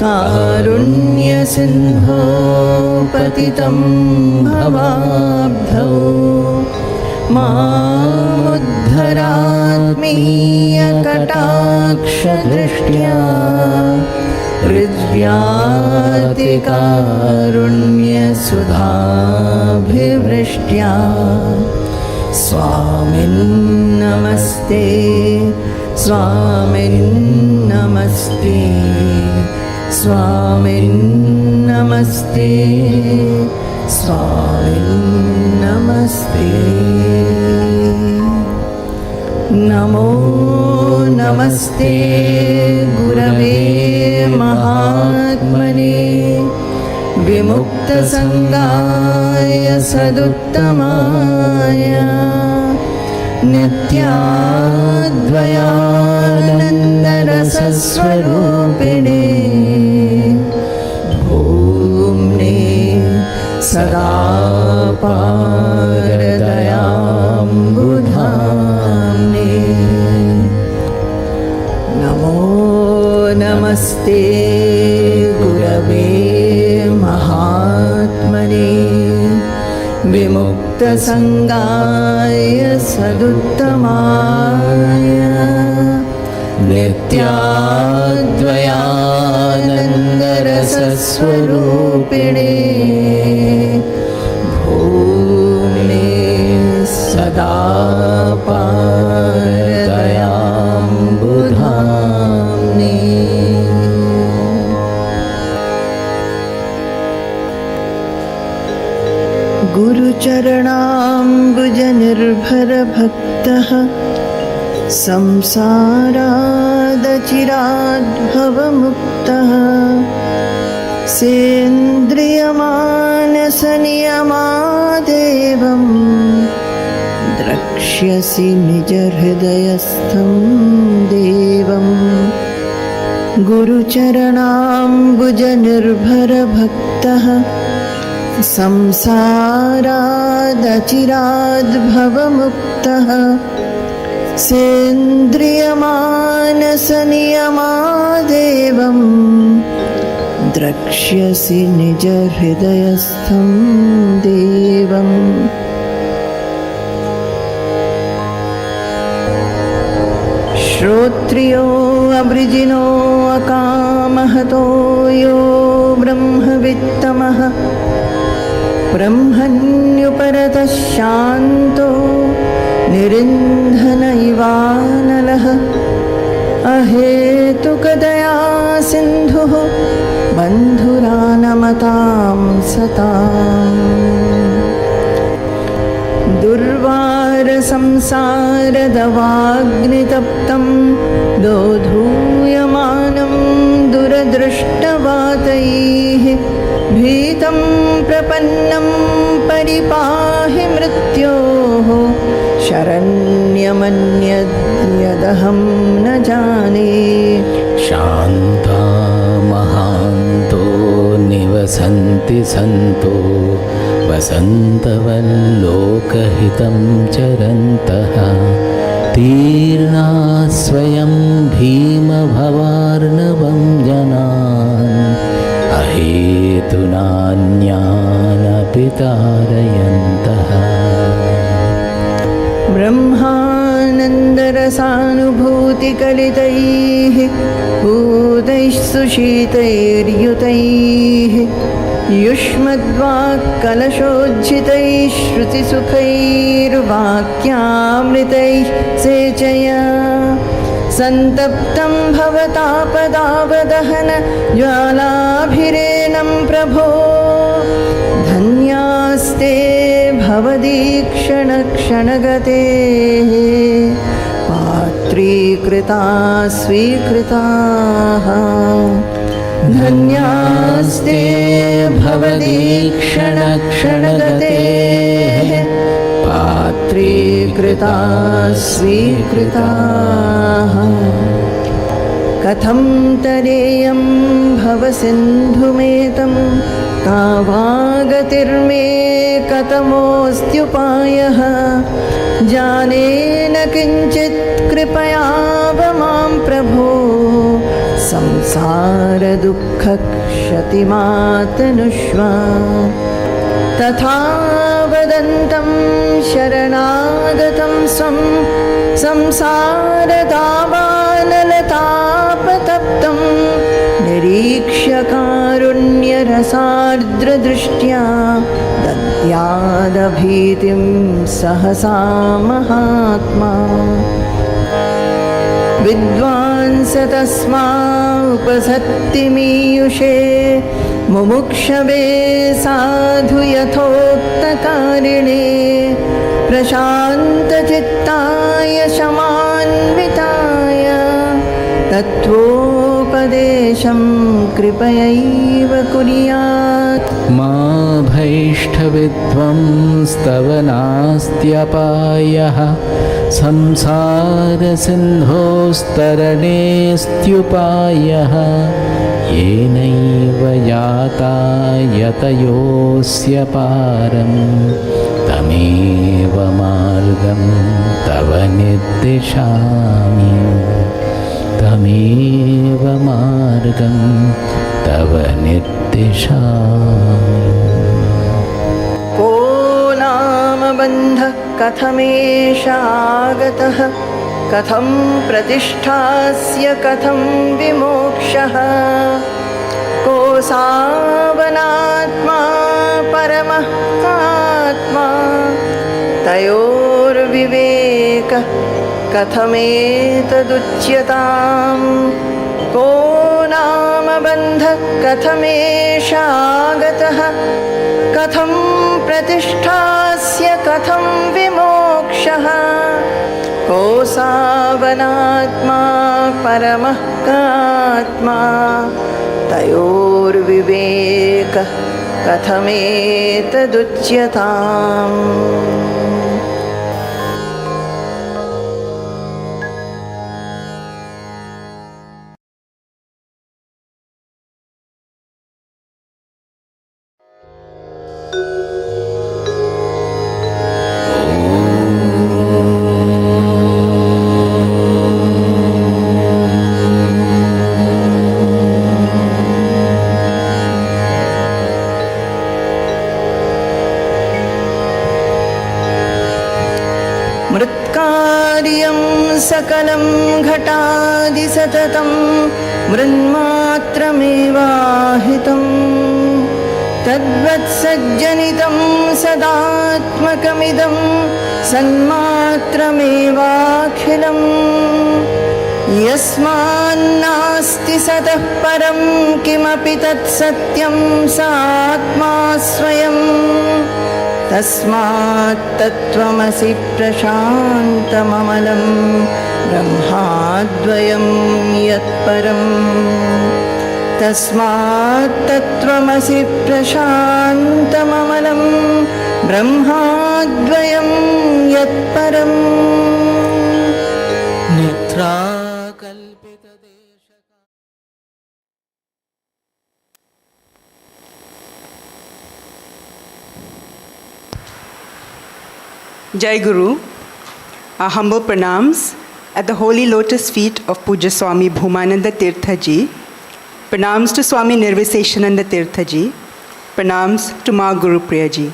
कारुण्यसिन्धो पतितं भवाब्धौ मामुद्धरात्मीयकटाक्षदृष्ट्या हृद्यातिकारुण्यसुधाभिवृष्ट्या स्वामिन्नमस्ते स्वामिन्नमस्ते स्वामिन्नमस्ते स्वामिन्नमस्ते। नमो नमस्ते गुरवे महात्मने विमुक्तसङ्गाय सदुत्तमाय नित्याद्वयानन्दरसस्वरूपिणे भूम्ने सदा पारदयाम्बुधाम्ने। नमो नमस्ते गुरवे महात्मने विमुक्तसङ्गाय सदुत्तमाय नित्याद्वयानन्दरसस्वरूपिणे भूम्ने सदा पारदयाम्बुधाम्ने। गुरुचरणाम्बुजनिर्भरभक्तः संसारादचिराद्भवमुक्तः सेन्द्रियमानसनियमादेवं द्रक्ष्यसि निजहृदयस्थं देवम्। गुरुचरणाम्बुजनिर्भरभक्तः संसारादचिराद्भवमुक्तः सेन्द्रियमानसनियमादेवं द्रक्ष्यसि निजहृदयस्थं देवम्। श्रोत्रियो अवृजिनो अकामहतो यो ब्रह्मवित्तमः ब्रह्मण्युपरतः शान्तो निरिन्धन इवानलः अहेतुकदया सिन्धुः बन्धुरानमतां सताम्। दुर्वारसंसारदवाग्नितप्तं दोधूयमानं दुरदृष्टवातैः भीतं प्रपन्नं परिपाहि मृत्योः शरण्यमन्यद्यदहं न जाने। शान्ता महान्तो निवसन्ति सन्तो वसन्तवल्लोकहितं चरन्तः तीर्णा स्वयं भीमभवार्णवं जनान् अहेतुनान्यानपि तारयन्तः। ब्रह्मानन्दरसानुभूतिकलितैः भूतैः सुशीतैर्युतैः युष्मद्वाक्कलशोज्झितैः श्रुतिसुखैर्वाक्यामृतैः सेचया सन्तप्तं भवतापदावदहन ज्वालाभिरेनं प्रभो धन्यास्ते भवदीक्षणक्षणगतेः पात्रीकृता स्वीकृताः। धन्यास्ते भवदीक्षणक्षणगतेः पात्रीकृता स्वीकृताः। कथं तरेयं भवसिन्धुमेतं का वा गतिर्मे कथमोऽस्त्युपायः जाने न किञ्चित् कृपयाव मां प्रभो संसारसागरतरङ्गं संसारदुःखक्षतिमातनुष्वा तथा वदन्तं शरणागतं स्वं संसारदावानलतापतप्तं निरीक्ष्य कारुण्यरसार्द्रदृष्ट्या दद्यादभीतिं सहसा महात्मा विद्वांस तस्मा उपसत्तिमीयुषे मुमुक्षवे साधु यथोक्तकारिणे प्रशान्तचित्ताय शमान्विताय तत्त्वोपदेशं कृपयैव कुर्यात्। मा भैष्ठविद्वंस्तव नास्त्यपायः संसारसिन्धोस्तरणेऽस्त्युपायः येनैव यातायतयोऽस्य पारं तमेव मार्गं तव निर्दिशामि तमेव मार्गं तव निर्दिशामि। को नाम बन्धः कथमेष आगतः कथं प्रतिष्ठास्य कथं विमोक्षः को सावनात्मा परमः कात्मा तयोर्विवेकः कथमेतदुच्यताम् को नाम बन्धः कथमेष आगतः कथं प्रतिष्ठास्य कथं विमोक्षः को सावनात्मा परमः कात्मा तयोर्विवेकः कथमेतदुच्यताम्। मृत्कार्यं सकलं घटादिसततं मृन्मात्रमेवाहितं तद्वत्सज्जनितं सदात्मकमिदं सन्मात्रमेवाखिलं यस्मान्नास्ति सतः परं किमपि तत्सत्यं स आत्मा स्वयं तस्मात् तत्त्वमसि प्रशान्तममलं ब्रह्माद्वयं यत्परं तस्मात् तत्त्वमसि प्रशान्तममलं ब्रह्माद्वयं यत्परम्। Jai Guru, our humble pranams at the holy lotus feet of Puja Swami Bhumananda Tirtha Ji, pranams to Swami Nirviseshananda Tirtha Ji, pranams to Ma Guru Priya Ji.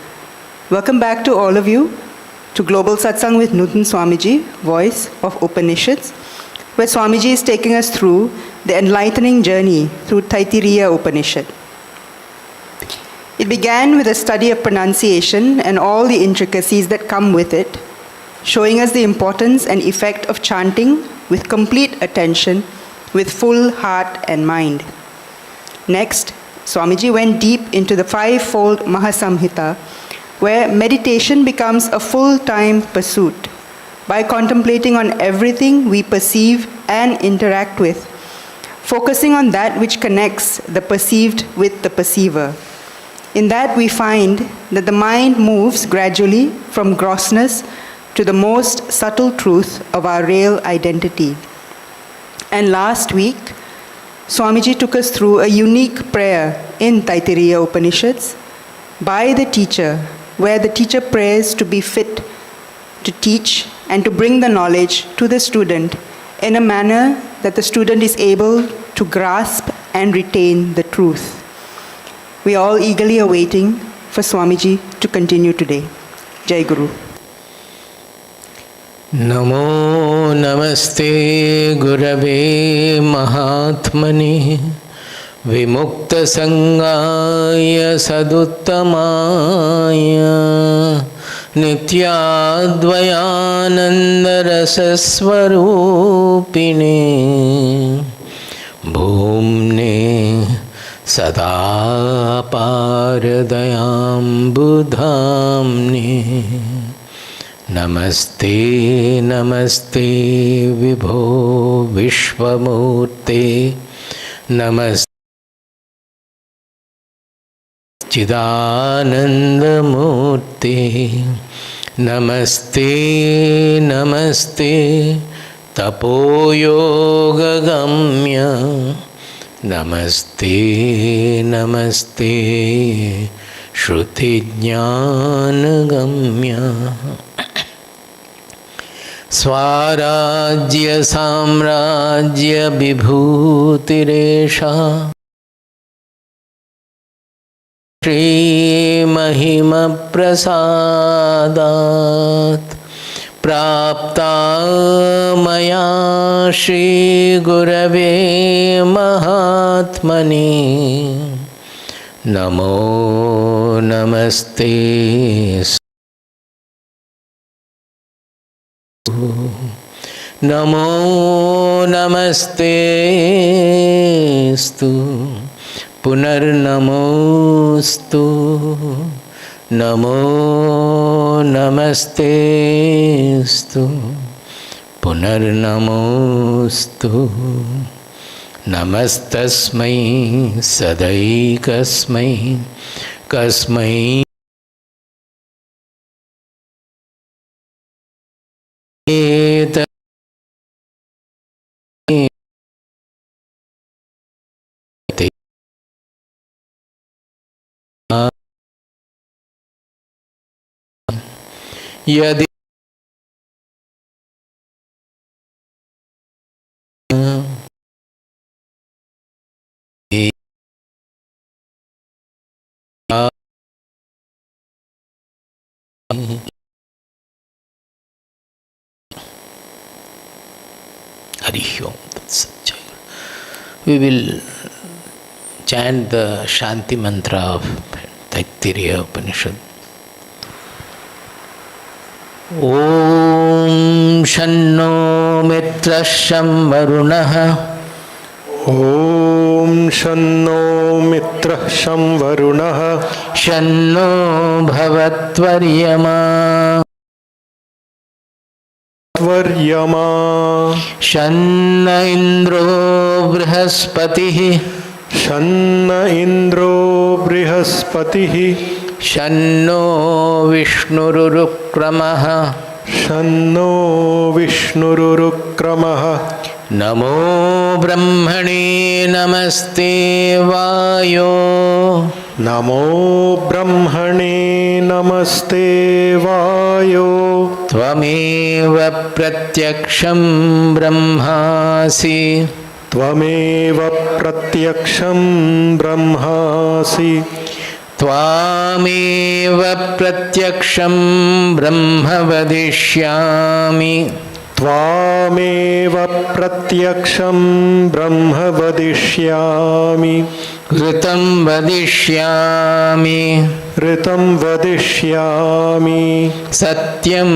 Welcome back to all of you to Global Satsang with Nutan Swamiji, voice of Upanishads, where Swamiji is taking us through the enlightening journey through Taittiriya Upanishad. It began with a study of pronunciation and all the intricacies that come with it, showing us the importance and effect of chanting with complete attention, with full heart and mind. Next, Swamiji went deep into the five-fold Mahasamhita, where meditation becomes a full-time pursuit by contemplating on everything we perceive and interact with, focusing on that which connects the perceived with the perceiver. In that we find that the mind moves gradually from grossness to the most subtle truth of our real identity. And last week, Swamiji took us through a unique prayer in Taittiriya Upanishads by the teacher, where the teacher prays to be fit to teach and to bring the knowledge to the student in a manner that the student is able to grasp and retain the truth. We are all eagerly awaiting for Swamiji to continue today. Jai Guru. Namo Namaste Gurave Mahatmane Vimukta Sangaya Saduttamaya Nityadvayananda Rasaswarupine Bhumne Sada Paradayam Budhamne Namaste Namaste Vibho Vishwamurte Namaste Chidanandamurte Namaste Namaste Tapoyogagamya Namaste Namaste Shrutijnanagamya Swarajya Samrajya Vibhutiresha Shri Mahima Prasadat Prapta Maya Shri Gurave Mahatmane Namo Namaste Namo Namaste Stu Punarnamostu Namo Namaste Stu Punarnamostu Namastasmai Sadaikasmai Kasmai Eta Yadi Harishom. We will chant the Shanti Mantra of Taittiriya Upanishad. Om Shanno Mitra Sham Varunaha Om Shanno Mitra Sham Varunaha Shanno Bhavatvaryama Varyama Shanna Indro Brihaspatihi Shanna Indro Brihaspatihi Shanno Vishnurukramaha Shanno Vishnurukramaha Namo Brahmane Namaste Vayo Namo Brahmane Namaste Vayo Tvameva Pratyaksham Brahmasi Tvameva Pratyaksham Brahmasi Tvameva Pratyaksham Brahma vadishyami Tvameva Pratyaksham Brahma vadishyami Ritam vadishyami Ritam vadishyami Satyam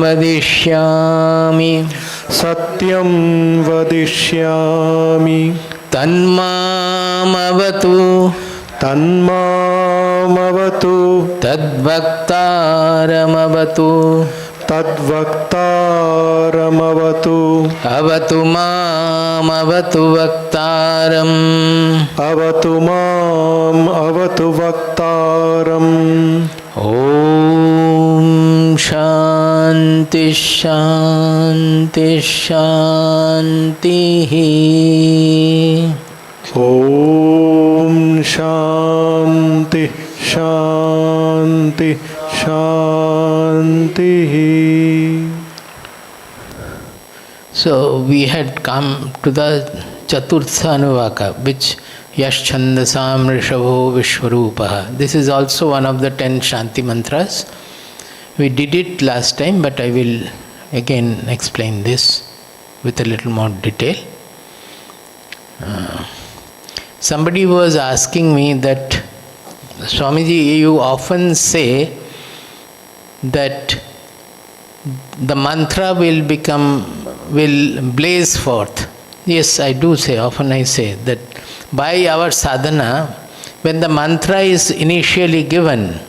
vadishyami Satyam vadishyami Tanmamavatu Tanmamavatu Tadvaktaramavatu Tadvaktaramavatu Avatu mamavatu vaktaram Avatu mam avatu vaktaram Om Shanti Shanti Shanti Om Shanti Shanti Shanti. So we had come to the Chaturtha Anuvaka, which Yash Chandasam Rishabho Vishwarupaha. This is also one of the 10 Shanti Mantras. We did it last time, but I will again explain this with a little more detail. Somebody was asking me that, Swamiji, you often say that the mantra will blaze forth. Yes, I do say, often I say that by our sadhana, when the mantra is initially given,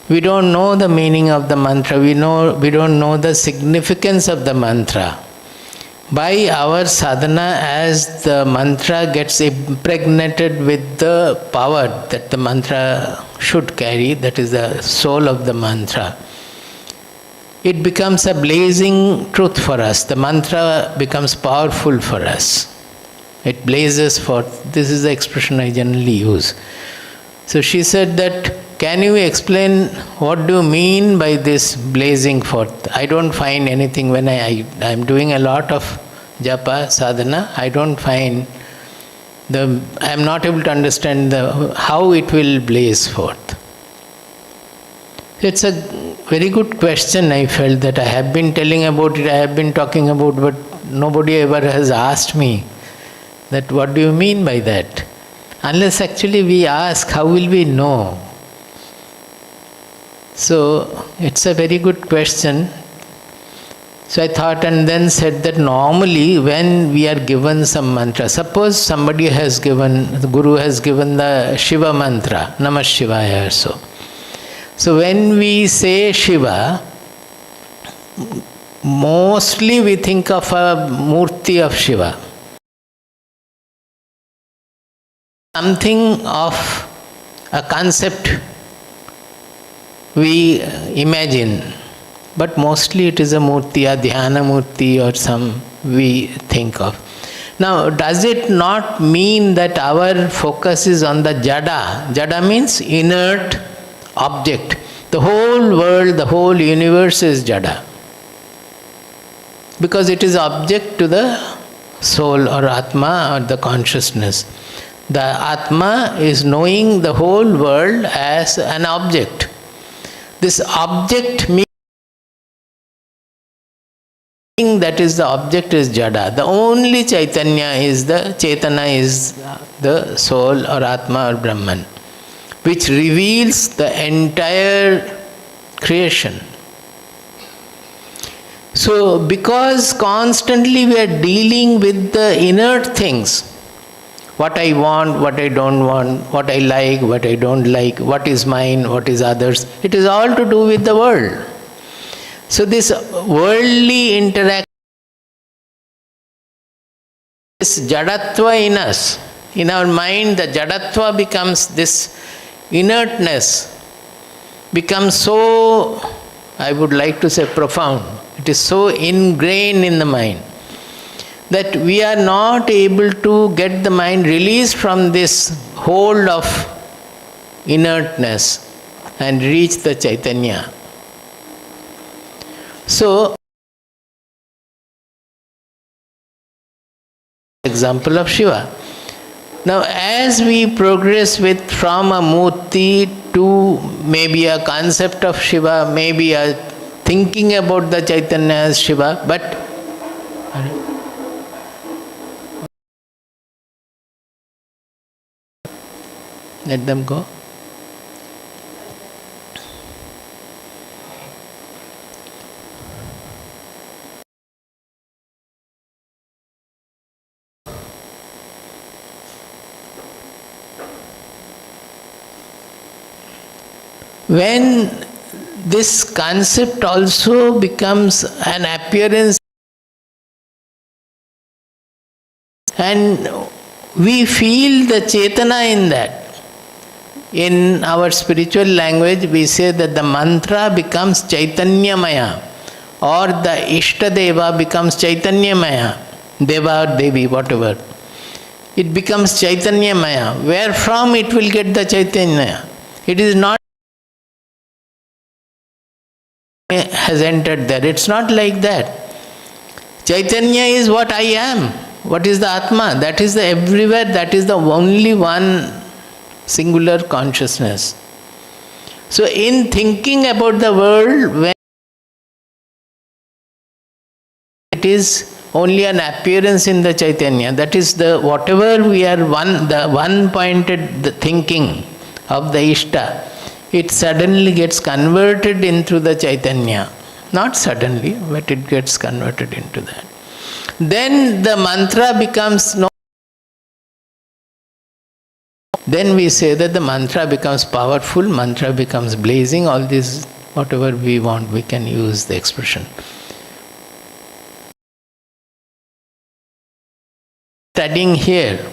we don't know the meaning of the mantra, we don't know the significance of the mantra. By our sadhana, as the mantra gets impregnated with the power that the mantra should carry, that is the soul of the mantra, it becomes a blazing truth for us. The mantra becomes powerful for us. It blazes forth. This is the expression I generally use. So she said that, can you explain what do you mean by this blazing forth? I don't find anything when I am doing a lot of japa, sadhana, I don't find I am not able to understand how it will blaze forth. It's a very good question. I felt that I have been telling about it, I have been talking about, but nobody ever has asked me that what do you mean by that? Unless actually we ask, how will we know? So it's a very good question. So I thought and then said that normally when we are given some mantra, suppose somebody has given, the Guru has given the Shiva mantra, Namah Shivaya or so. So when we say Shiva, mostly we think of a murti of Shiva. Something of a concept we imagine, but mostly it is a murti, a dhyana murti or some we think of. Now, does it not mean that our focus is on the jada? Jada means inert object. The whole world, the whole universe is jada. Because it is object to the soul or atma or the consciousness. The atma is knowing the whole world as an object. This object means that is the object is jada. The only chaitanya is the chetana is the soul or atma or Brahman, which reveals the entire creation. So, because constantly we are dealing with the inert things, what I want, what I don't want, what I like, what I don't like, what is mine, what is others, it is all to do with the world. So this worldly interaction, this jadatva in us, in our mind, the jadatva becomes this inertness, becomes so, I would like to say profound. It is so ingrained in the mind that we are not able to get the mind released from this hold of inertness and reach the chaitanya. So, example of Shiva. Now, as we progress from a murti to maybe a concept of Shiva, maybe a thinking about the Chaitanya as Shiva, but let them go. When this concept also becomes an appearance and we feel the chetana in that. In our spiritual language, we say that the mantra becomes chaitanyamaya or the Ishtadeva becomes chaitanyamaya, Deva or Devi, whatever. It becomes chaitanyamaya. Where from it will get the chaitanya? It is not has entered there. It's not like that. Chaitanya is what I am. What is the Atma? That is the everywhere, that is the only one singular consciousness. So in thinking about the world, when it is only an appearance in the chaitanya, that is the whatever we are the one pointed the thinking of the Ishta, it suddenly gets converted into the chaitanya. Not suddenly, but it gets converted into that. Then the mantra becomes no. Then we say that the mantra becomes powerful, mantra becomes blazing, all this, whatever we want, we can use the expression. Studying here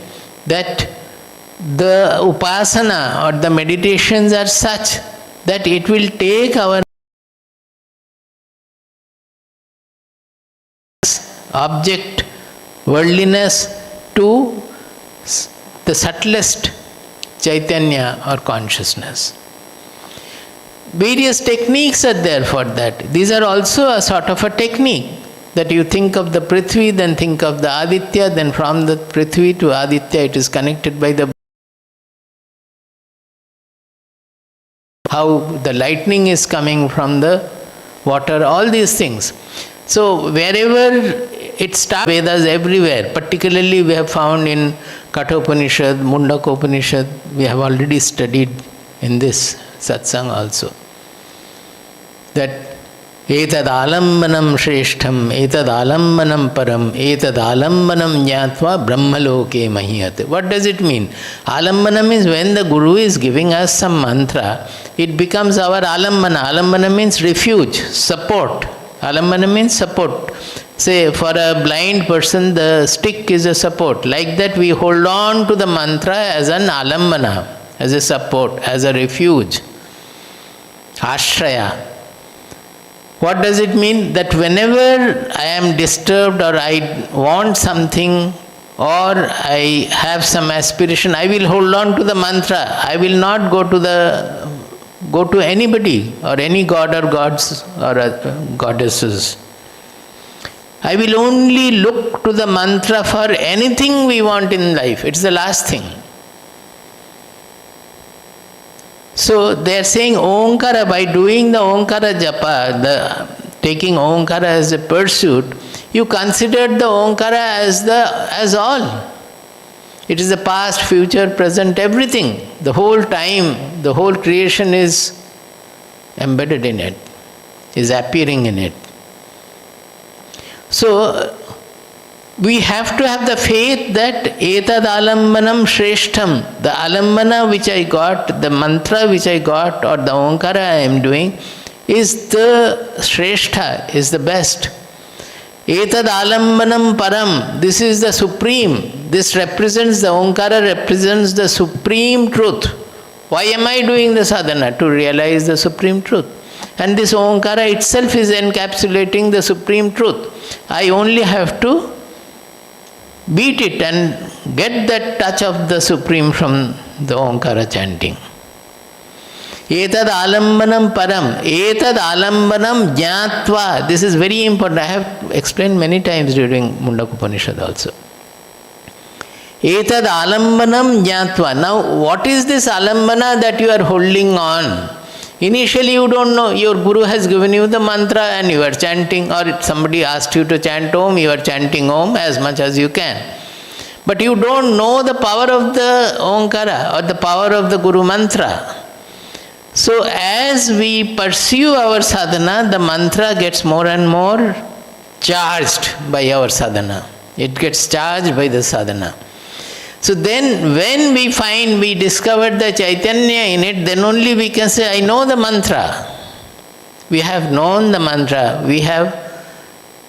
that the upasana or the meditations are such that it will take our object, worldliness to the subtlest chaitanya or consciousness. Various techniques are there for that. These are also a sort of a technique that you think of the Prithvi, then think of the Aditya, then from the Prithvi to Aditya it is connected by the how the lightning is coming from the water, all these things. So wherever it starts, Vedas everywhere, particularly we have found in Kathopanishad, Mundakopanishad, we have already studied in this satsang also. That etad alambanam shreshtham, etad alambanam param, etad alambanam jnatva brahmaloke mahiyate. What does it mean? Alambana means when the Guru is giving us some mantra, it becomes our alambana. Alambana means refuge, support. Alambana means support. Say for a blind person the stick is a support. Like that we hold on to the mantra as an alambana, as a support, as a refuge. Ashraya. What does it mean? That whenever I am disturbed or I want something or I have some aspiration, I will hold on to the mantra. I will not go to anybody or any god or gods or goddesses. I will only look to the mantra for anything we want in life. It's the last thing. So they are saying Omkara, by doing the Omkara japa, taking Omkara as a pursuit, you consider the Omkara as all. It is the past, future, present, everything. The whole time, the whole creation is embedded in it, is appearing in it. So, we have to have the faith that etad alambanam shreshtham, the alambana which I got, the mantra which I got or the Omkara I am doing is the shrestha, is the best. Etad alambanam param, this is the supreme. This represents, the Omkara represents the supreme truth. Why am I doing the sadhana? To realize the supreme truth. And this Omkara itself is encapsulating the supreme truth. I only have to beat it and get that touch of the supreme from the Omkara chanting. Etad alambanam param, etad alambanam jnatva. This is very important. I have explained many times during Mundakopanishad also. Etad alambanam jnatva. Now, what is this alambana that you are holding on? Initially you don't know, your Guru has given you the mantra and you are chanting, or somebody asked you to chant Om, you are chanting Om as much as you can. But you don't know the power of the Omkara or the power of the Guru mantra. So as we pursue our sadhana, the mantra gets more and more charged by our sadhana. It gets charged by the sadhana. So then when we discovered the chaitanya in it, then only we can say, I know the mantra. We have known the mantra. We have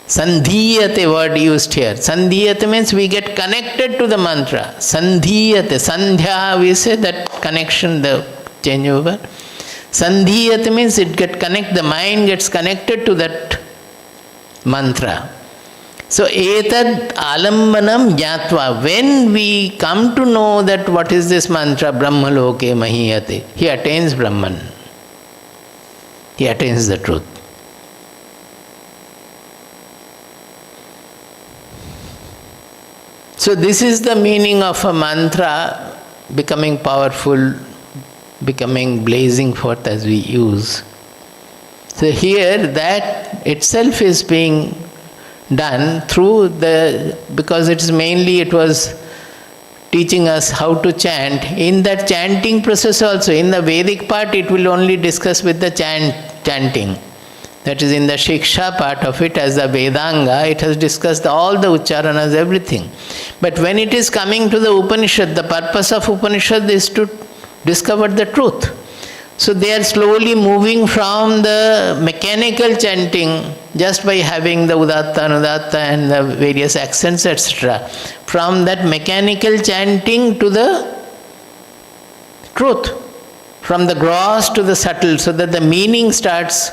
sandhiyate word used here. Sandhiyate means we get connected to the mantra. Sandhiyate, sandhya, we say that connection, the changeover. Sandhiyate means the mind gets connected to that mantra. So, etad alambanam jnatva. When we come to know that what is this mantra, brahmaloke mahiyate, he attains Brahman. He attains the truth. So this is the meaning of a mantra becoming powerful, becoming blazing forth as we use. So here that itself is being done through because it was teaching us how to chant. In that chanting process also, in the Vedic part it will only discuss with the chanting. That is in the Sheeksha part of it, as the Vedanga, it has discussed all the Ucharanas, everything. But when it is coming to the Upanishad, the purpose of Upanishad is to discover the truth. So they are slowly moving from the mechanical chanting, just by having the Udatta, Anudatta and the various accents, etc. From that mechanical chanting to the truth, from the gross to the subtle, so that the meaning starts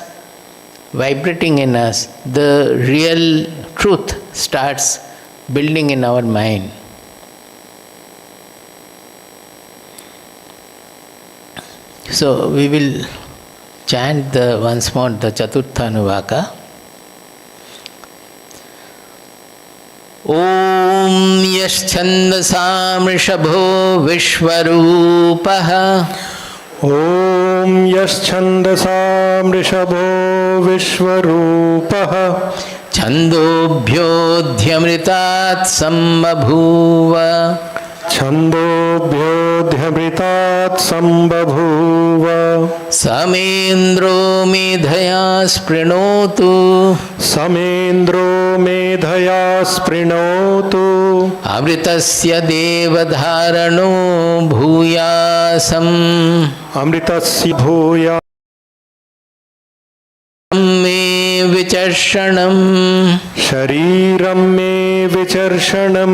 vibrating in us, the real truth starts building in our mind. So we will chant once more the Chaturtha Anuvaka. Om Yaschandasam Rishabho Vishwarupaha Om Yaschandasam Rishabho Vishwarupaha Chandobhyodhyamritat Sambabhuva Chandobhyodhyamritat Sambabhuva Samendro Medhaya Sprinotu Samendro Medhaya Sprinotu Amritasya Devadharano Bhuyasam Amritasya Bhuya Me Vicharshanam Shariram Me Vicharshanam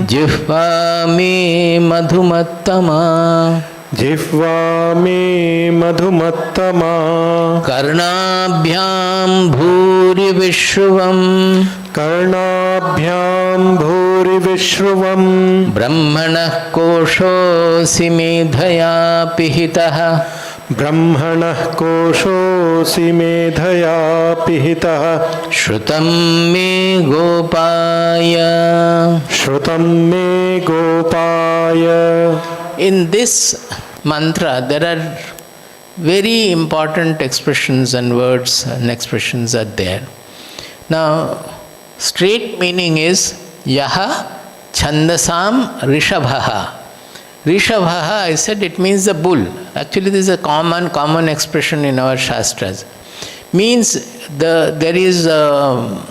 Jihva Me Madhumattama Jihva Me Madhumattama Karnabhyam Bhuri Vishruvam Karnabhyam Bhuri Vishruvam Brahmanah Koshosi Medhaya Pihitah Brahmanah Koshosi Medhaya Pihitah Shrutam Me Gopaya. Shrutam Me Gopaya. In this mantra, there are very important expressions and words and expressions are there. Now, straight meaning is Yaha Chandasam Rishabhaha. Rishabhaha, I said it means the bull. Actually, this is a common expression in our Shastras. Means there is a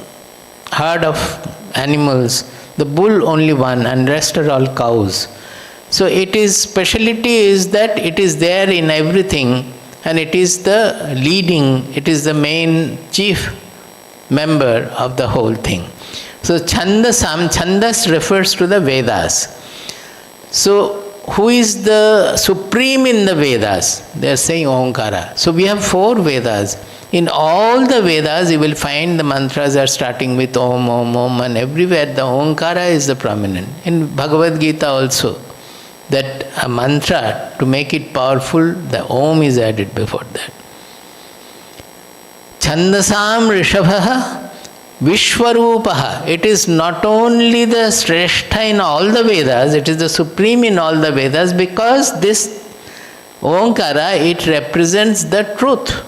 herd of animals, the bull only one and rest are all cows. So speciality is that it is there in everything and it is the leading, it is the main chief member of the whole thing. So Chandas refers to the Vedas. So who is the supreme in the Vedas? They are saying Omkara. So we have 4 Vedas. In all the Vedas you will find the mantras are starting with Om, Om, Om, and everywhere the Omkara is the prominent. In Bhagavad Gita also, that a mantra, to make it powerful, the Om is added before that. Chandasam Rishabhaha Vishwarupaha. It is not only the Shrestha in all the Vedas, it is the supreme in all the Vedas, because this Omkara, it represents the truth.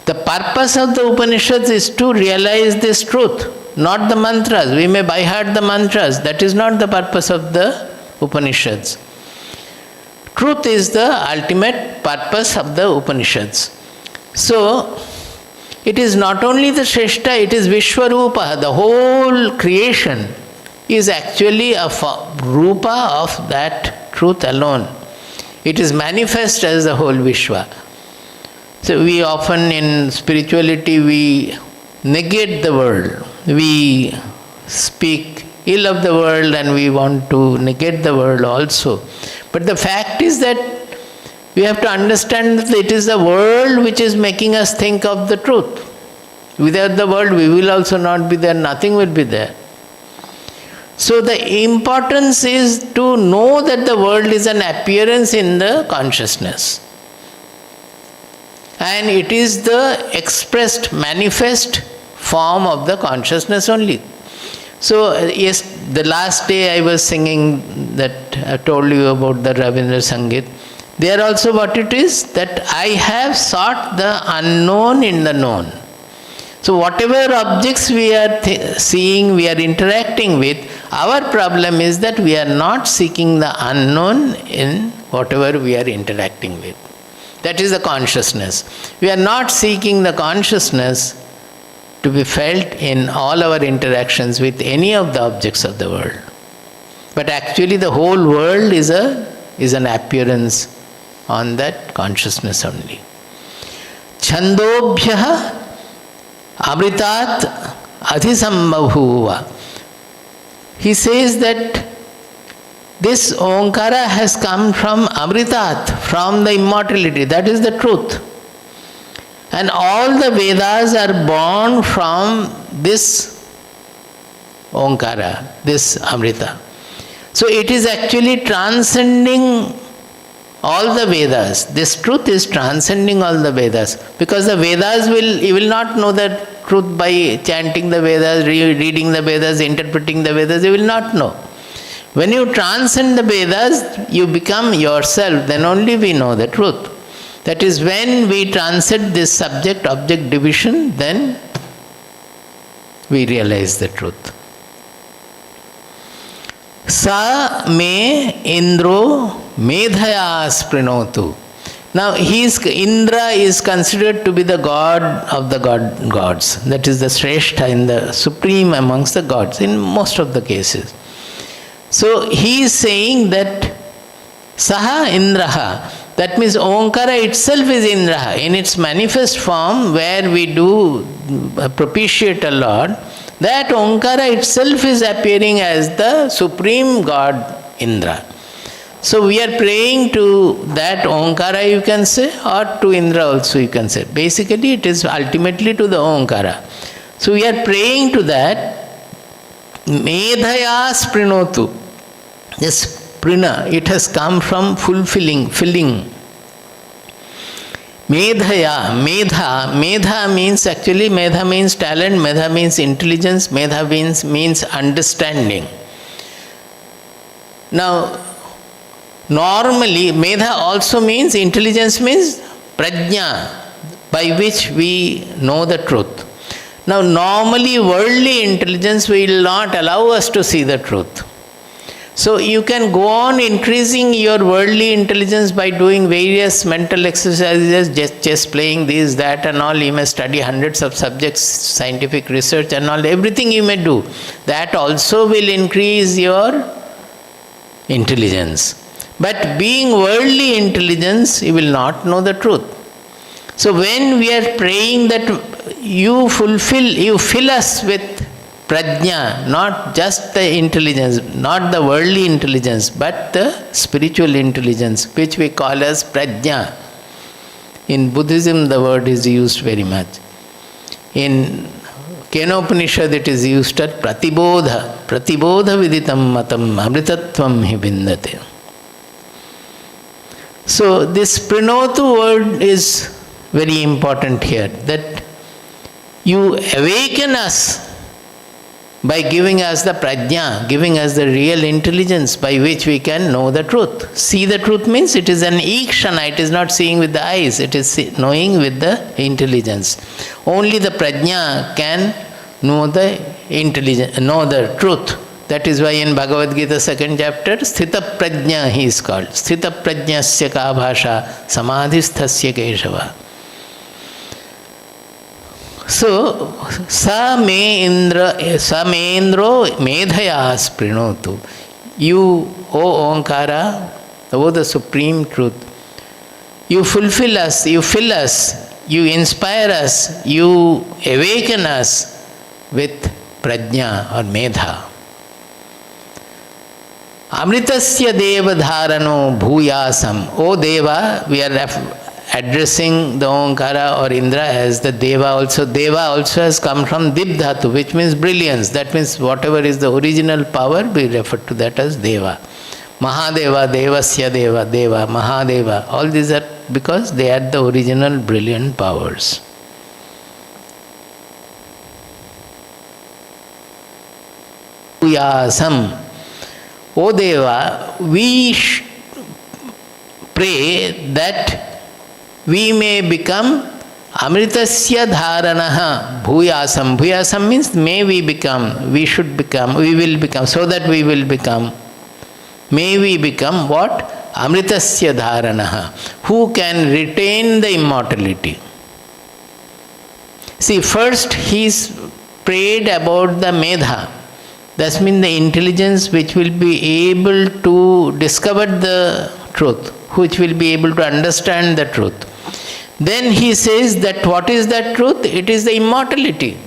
The purpose of the Upanishads is to realize this truth, not the mantras. We may by heart the mantras, that is not the purpose of the Upanishads. Truth is the ultimate purpose of the Upanishads. So, it is not only the Shrestha, it is Vishwarupa. The whole creation is actually a Rupa of that truth alone. It is manifest as the whole Vishwa. So we often in spirituality, we negate the world. We speak ill of the world and we want to negate the world also. But the fact is that we have to understand that it is the world which is making us think of the truth. Without the world, we will also not be there, nothing will be there. So the importance is to know that the world is an appearance in the consciousness. And it is the expressed, manifest form of the consciousness only. So, yes, the last day I was singing that I told you about the Ravindra Sangit. There also what it is, that I have sought the unknown in the known. So whatever objects we are seeing, we are interacting with, our problem is that we are not seeking the unknown in whatever we are interacting with. That is the consciousness. We are not seeking the consciousness to be felt in all our interactions with any of the objects of the world. But actually the whole world is an appearance on that consciousness only. Chandobhyaha Amritat adhisambhavuva. He says that this Omkara has come from Amritat, from the immortality, that is the truth. And all the Vedas are born from this Omkara, this Amrita. So it is actually transcending all the Vedas. This truth is transcending all the Vedas. Because the Vedas you will not know the truth by chanting the Vedas, reading the Vedas, interpreting the Vedas, you will not know. When you transcend the Vedas, you become yourself, then only we know the truth. That is, when we transcend this subject-object division, then we realize the truth. Sa me indro medhaya sprinotu. Now, Indra is considered to be the god of the gods. That is the Shrestha, in the supreme amongst the gods, in most of the cases. So, he is saying that Saha Indraha, that means Omkara itself is Indraha. In its manifest form, where we do propitiate a Lord, that Omkara itself is appearing as the supreme god Indra. So we are praying to that Omkara, you can say, or to Indra also you can say. Basically it is ultimately to the Omkara. So we are praying to that Medhaya Sprinotu. This Prina, it has come from fulfilling, filling. Medhaya, Medha means actually, Medha means talent, Medha means intelligence, Medha means understanding. Now, normally, Medha also means, intelligence means prajna, by which we know the truth. Now, normally, worldly intelligence will not allow us to see the truth. So, you can go on increasing your worldly intelligence by doing various mental exercises, just playing this, that and all. You may study hundreds of subjects, scientific research and all, everything you may do. That also will increase your intelligence. But being worldly intelligence, you will not know the truth. So when we are praying that you fill us with prajna, not just the intelligence, not the worldly intelligence, but the spiritual intelligence, which we call as prajna. In Buddhism, the word is used very much. In Upanishad, it is used as pratibodha. Pratibodha viditam matam amritatvam hi vindate. So this prinotu word is very important here, that you awaken us by giving us the prajna, giving us the real intelligence by which we can know the truth. See the truth means it is an ikshana, it is not seeing with the eyes, it is knowing with the intelligence. Only the prajna can know the intelligence, know the truth. That is why in Bhagavad Gita 2nd chapter, Sthita Prajna he is called. Sthita Prajnasya ka bhasha samadhisthasya keshava. So, sa me indro medhaya sprinotu. You, O Omkara, O the Supreme Truth, you fulfill us, you fill us, you inspire us, you awaken us with prajna or medha. Amritasya deva dharano bhuyasam. O Deva, we are addressing the Omkara or Indra as the Deva also. Deva also has come from Dib Dhatu, which means brilliance. That means whatever is the original power, we refer to that as Deva. Mahadeva, Devasya Deva, Deva, Mahadeva. All these are because they are the original brilliant powers. bhuyasam. O Deva, we pray that we may become amritasya dharanaha bhuyasam. Bhuyasam means may we become, we should become, we will become, so that we will become. May we become what? Amritasya dharanaha. Who can retain the immortality? See, first he's prayed about the medha. That means the intelligence which will be able to discover the truth, which will be able to understand the truth. Then he says that what is that truth? It is the immortality.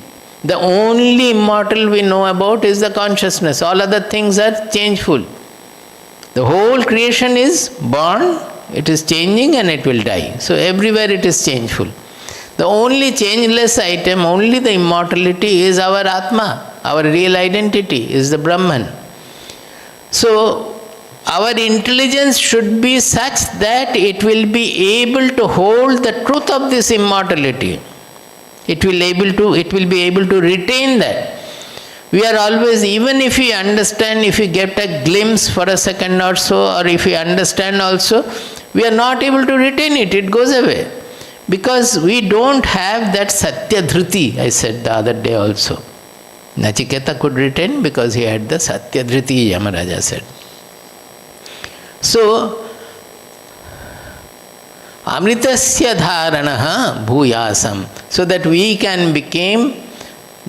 The only immortal we know about is the consciousness. All other things are changeful. The whole creation is born, it is changing and it will die. So everywhere it is changeful. The only changeless item, only the immortality is our Atma. Our real identity is the Brahman. So our intelligence should be such that it will be able to hold the truth of this immortality. It will be able to retain that. We are always, even if we understand, if we get a glimpse for a second or so, or if we understand also, we are not able to retain it, it goes away. Because we don't have that Satya Dhruti, I said the other day also. Nachiketa could retain because he had the Satya Dhruti, Yamaraja said. So, Amritasya dharanaha bhuyasam, so that we can become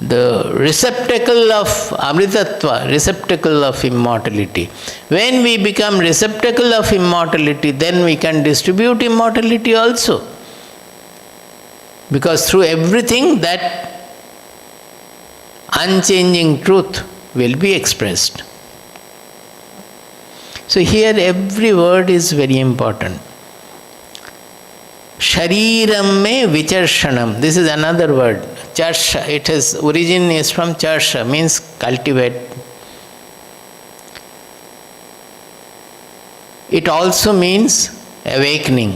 the receptacle of Amritatva, receptacle of immortality. When we become receptacle of immortality, then we can distribute immortality also. Because through everything that unchanging truth will be expressed. So here every word is very important. Shariram me vicharshanam. This is another word. Charsha. Its origin is from charsha, means cultivate. It also means awakening.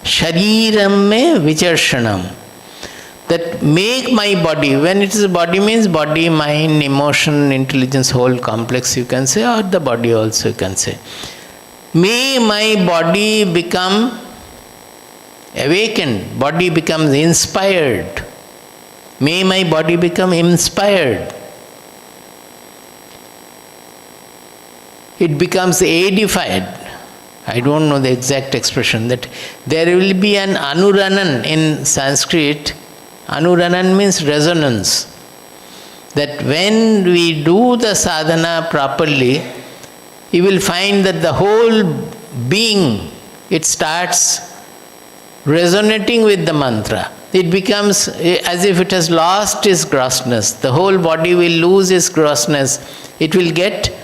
Shariram me vicharshanam. That make my body, when it is body means body, mind, emotion, intelligence, whole complex you can say, or the body also you can say. May my body become awakened, body becomes inspired. May my body become inspired. It becomes edified. I don't know the exact expression. That there will be an anuranan in Sanskrit. Anuranan means resonance. That when we do the sadhana properly, you will find that the whole being, it starts resonating with the mantra. It becomes as if it has lost its grossness. The whole body will lose its grossness. It will get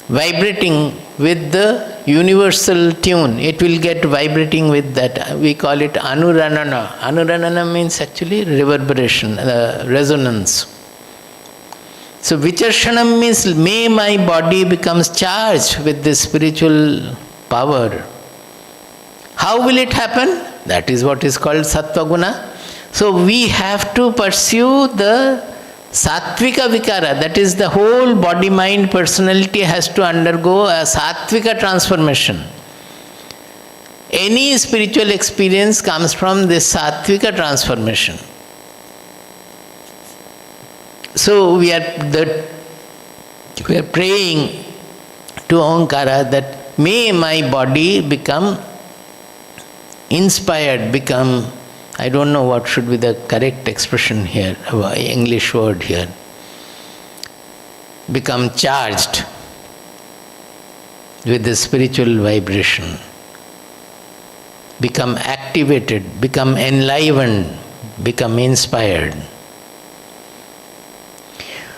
vibrating with the universal tune. It will get vibrating with that. We call it anuranana. Anuranana means actually reverberation, resonance. So vicharshanam means may my body becomes charged with this spiritual power. How will it happen? That is what is called sattva guna. So we have to pursue the sattvika vikara, that is the whole body, mind, personality has to undergo a sattvika transformation. Any spiritual experience comes from this sattvika transformation. So we are praying to Omkara that may my body become inspired, become, I don't know what should be the correct expression here, English word here. Become charged with the spiritual vibration. Become activated, become enlivened, become inspired.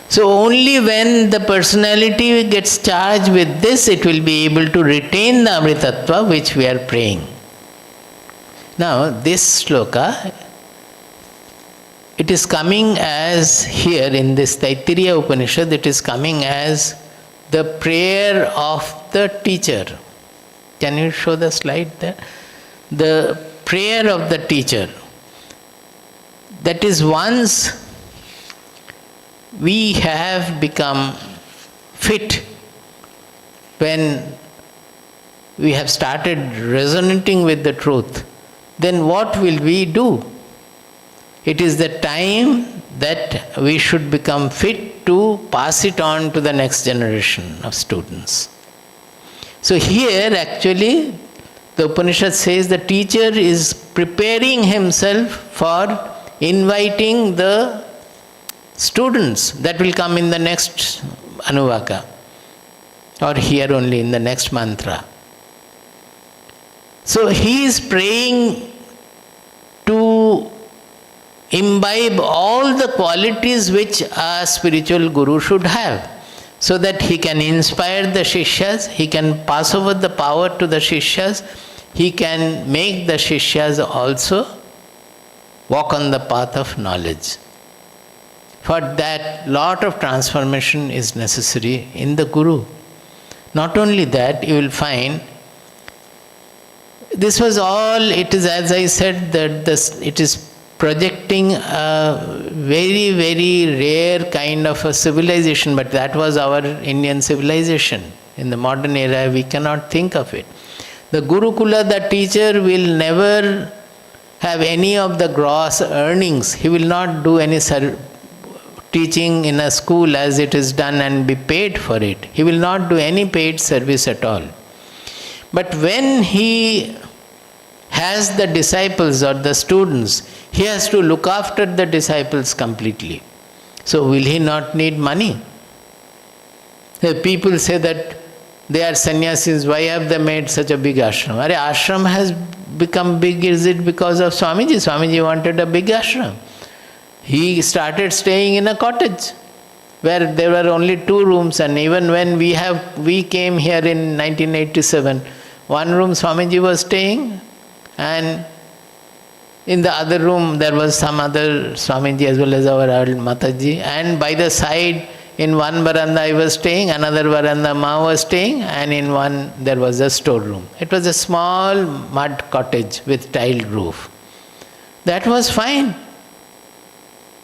So only when the personality gets charged with this, it will be able to retain the Amritattva which we are praying. Now, this sloka, it is coming as here in this Taittiriya Upanishad, it is coming as the prayer of the teacher. Can you show the slide there? The prayer of the teacher. That is once we have become fit, when we have started resonating with the truth, then what will we do? It is the time that we should become fit to pass it on to the next generation of students. So here actually the Upanishad says the teacher is preparing himself for inviting the students that will come in the next Anuvaka, or here only in the next mantra. So he is praying to imbibe all the qualities which a spiritual guru should have, so that he can inspire the Shishyas, he can pass over the power to the Shishyas, he can make the Shishyas also walk on the path of knowledge. For that, lot of transformation is necessary in the Guru. Not only that, you will find this was all, it is as I said, that it is projecting a very, very rare kind of a civilization, but that was our Indian civilization. In the modern era, we cannot think of it. The Gurukula, the teacher, will never have any of the gross earnings. He will not do any teaching in a school as it is done and be paid for it. He will not do any paid service at all. But when he has the disciples or the students, he has to look after the disciples completely. So will he not need money? People say that they are sannyasis, why have they made such a big ashram? Ashram has become big, is it because of Swamiji? Swamiji wanted a big ashram. He started staying in a cottage where there were only 2 rooms, and even when we came here in 1987, one room Swamiji was staying, and in the other room there was some other Swamiji as well as our old Mataji, and by the side in one veranda I was staying, another veranda Ma was staying, and in one there was a storeroom. It was a small mud cottage with tiled roof. That was fine.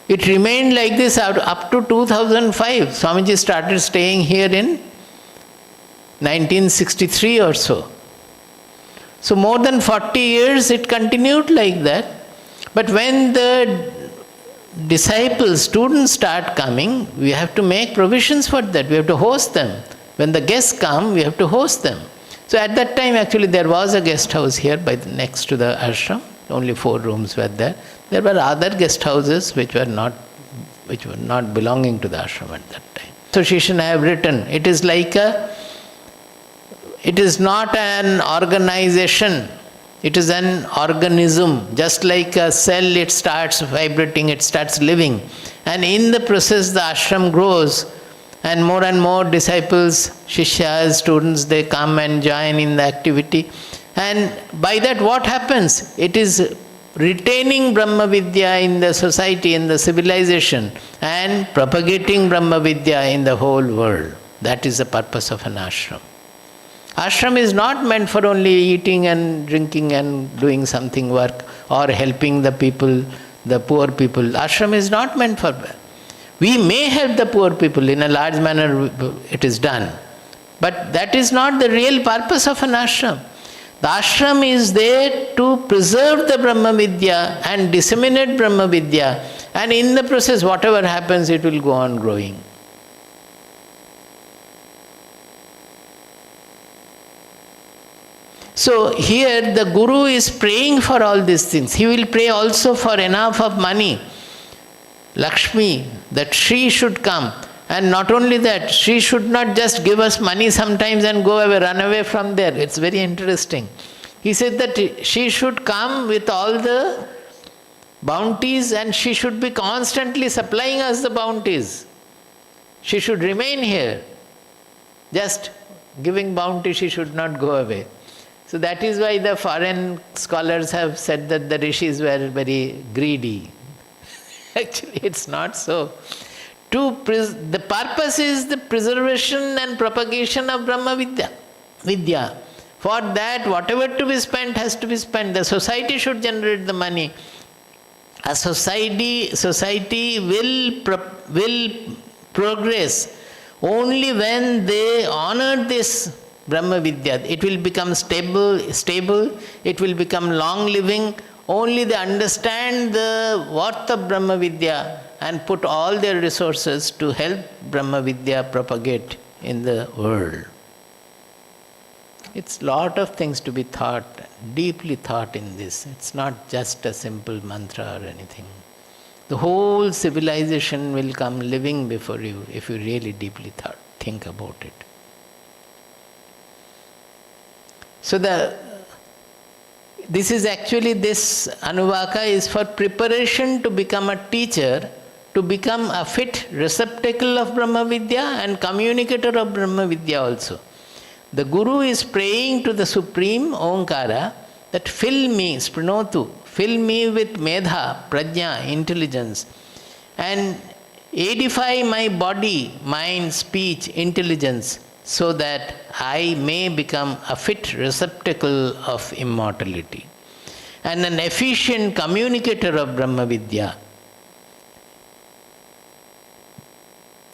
It remained like this up to 2005. Swamiji started staying here in 1963 or so. So more than 40 years it continued like that. But when the disciples, students start coming, we have to make provisions for that. We have to host them. When the guests come, we have to host them. So at that time actually there was a guest house here next to the ashram. Only 4 rooms were there. There were other guest houses which were not belonging to the ashram at that time. So Shishya and I have written, it is not an organization, it is an organism. Just like a cell, it starts vibrating, it starts living. And in the process, the ashram grows, and more disciples, Shishyas, students, they come and join in the activity. And by that what happens? It is retaining Brahmavidya in the society, in the civilization, and propagating Brahmavidya in the whole world. That is the purpose of an ashram. Ashram is not meant for only eating and drinking and doing something work or helping the people, the poor people. Ashram is not meant for that. We may help the poor people, in a large manner it is done. But that is not the real purpose of an ashram. The ashram is there to preserve the Brahmavidya and disseminate Brahmavidya, and in the process whatever happens it will go on growing. So here the Guru is praying for all these things. He will pray also for enough of money, Lakshmi, that she should come. And not only that, she should not just give us money sometimes and go away, run away from there. It's very interesting. He said that she should come with all the bounties and she should be constantly supplying us the bounties. She should remain here. Just giving bounty, she should not go away. So that is why the foreign scholars have said that the rishis were very greedy. Actually, it's not so. The purpose is the preservation and propagation of Brahmavidya. For that, whatever to be spent has to be spent. The society should generate the money. A society will progress Only when they honor this Brahmavidya, it will become stable, it will become long-living. Only they understand the worth of Brahmavidya and put all their resources to help Brahmavidya propagate in the world. It's lot of things to be thought, deeply thought in this. It's not just a simple mantra or anything. The whole civilization will come living before you if you really deeply think about it. So this Anuvaka is for preparation to become a teacher, to become a fit receptacle of Brahmavidya and communicator of Brahmavidya also. The Guru is praying to the Supreme Omkara that fill me, sprinotu, fill me with medha, prajna, intelligence, and edify my body, mind, speech, intelligence, so that I may become a fit receptacle of immortality and an efficient communicator of Brahmavidya.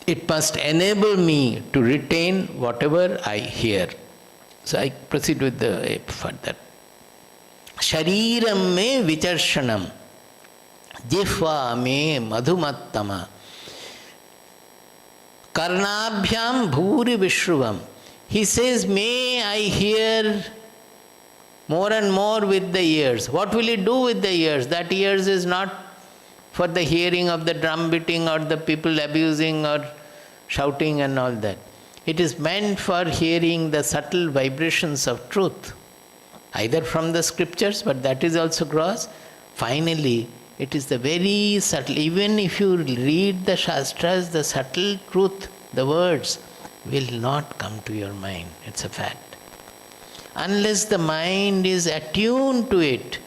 It must enable me to retain whatever I hear. So I proceed with the further. Shariram me vicharshanam, jihva me madhumattama, karnabhyam bhuri vishruvam. He says, may I hear more and more with the ears. What will he do with the ears? That ears is not for the hearing of the drum beating or the people abusing or shouting and all that. It is meant for hearing the subtle vibrations of truth, either from the scriptures, but that is also gross. Finally, it is the very subtle, even if you read the Shastras, the subtle truth, the words, will not come to your mind. It's a fact. Unless the mind is attuned to it,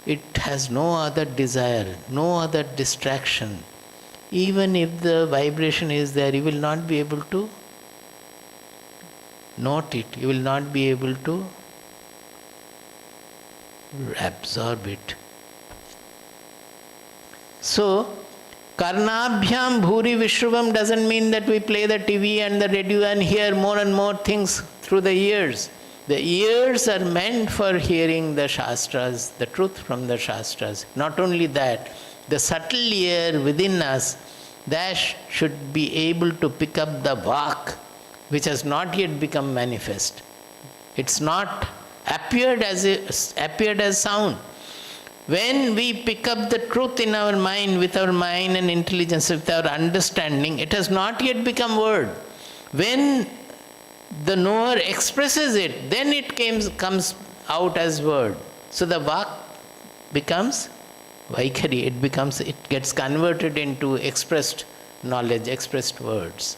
it has no other desire, no other distraction. Even if the vibration is there, you will not be able to note it. You will not be able to absorb it. So, Karnabhyam Bhuri Vishruvam doesn't mean that we play the TV and the radio and hear more and more things through the ears. The ears are meant for hearing the Shastras, the truth from the Shastras. Not only that, the subtle ear within us, that should be able to pick up the vak, which has not yet become manifest. It's not appeared as sound. When we pick up the truth in our mind, with our mind and intelligence, with our understanding, it has not yet become word. When the knower expresses it, then it comes out as word. So the vak becomes vaikhari, it gets converted into expressed knowledge, expressed words.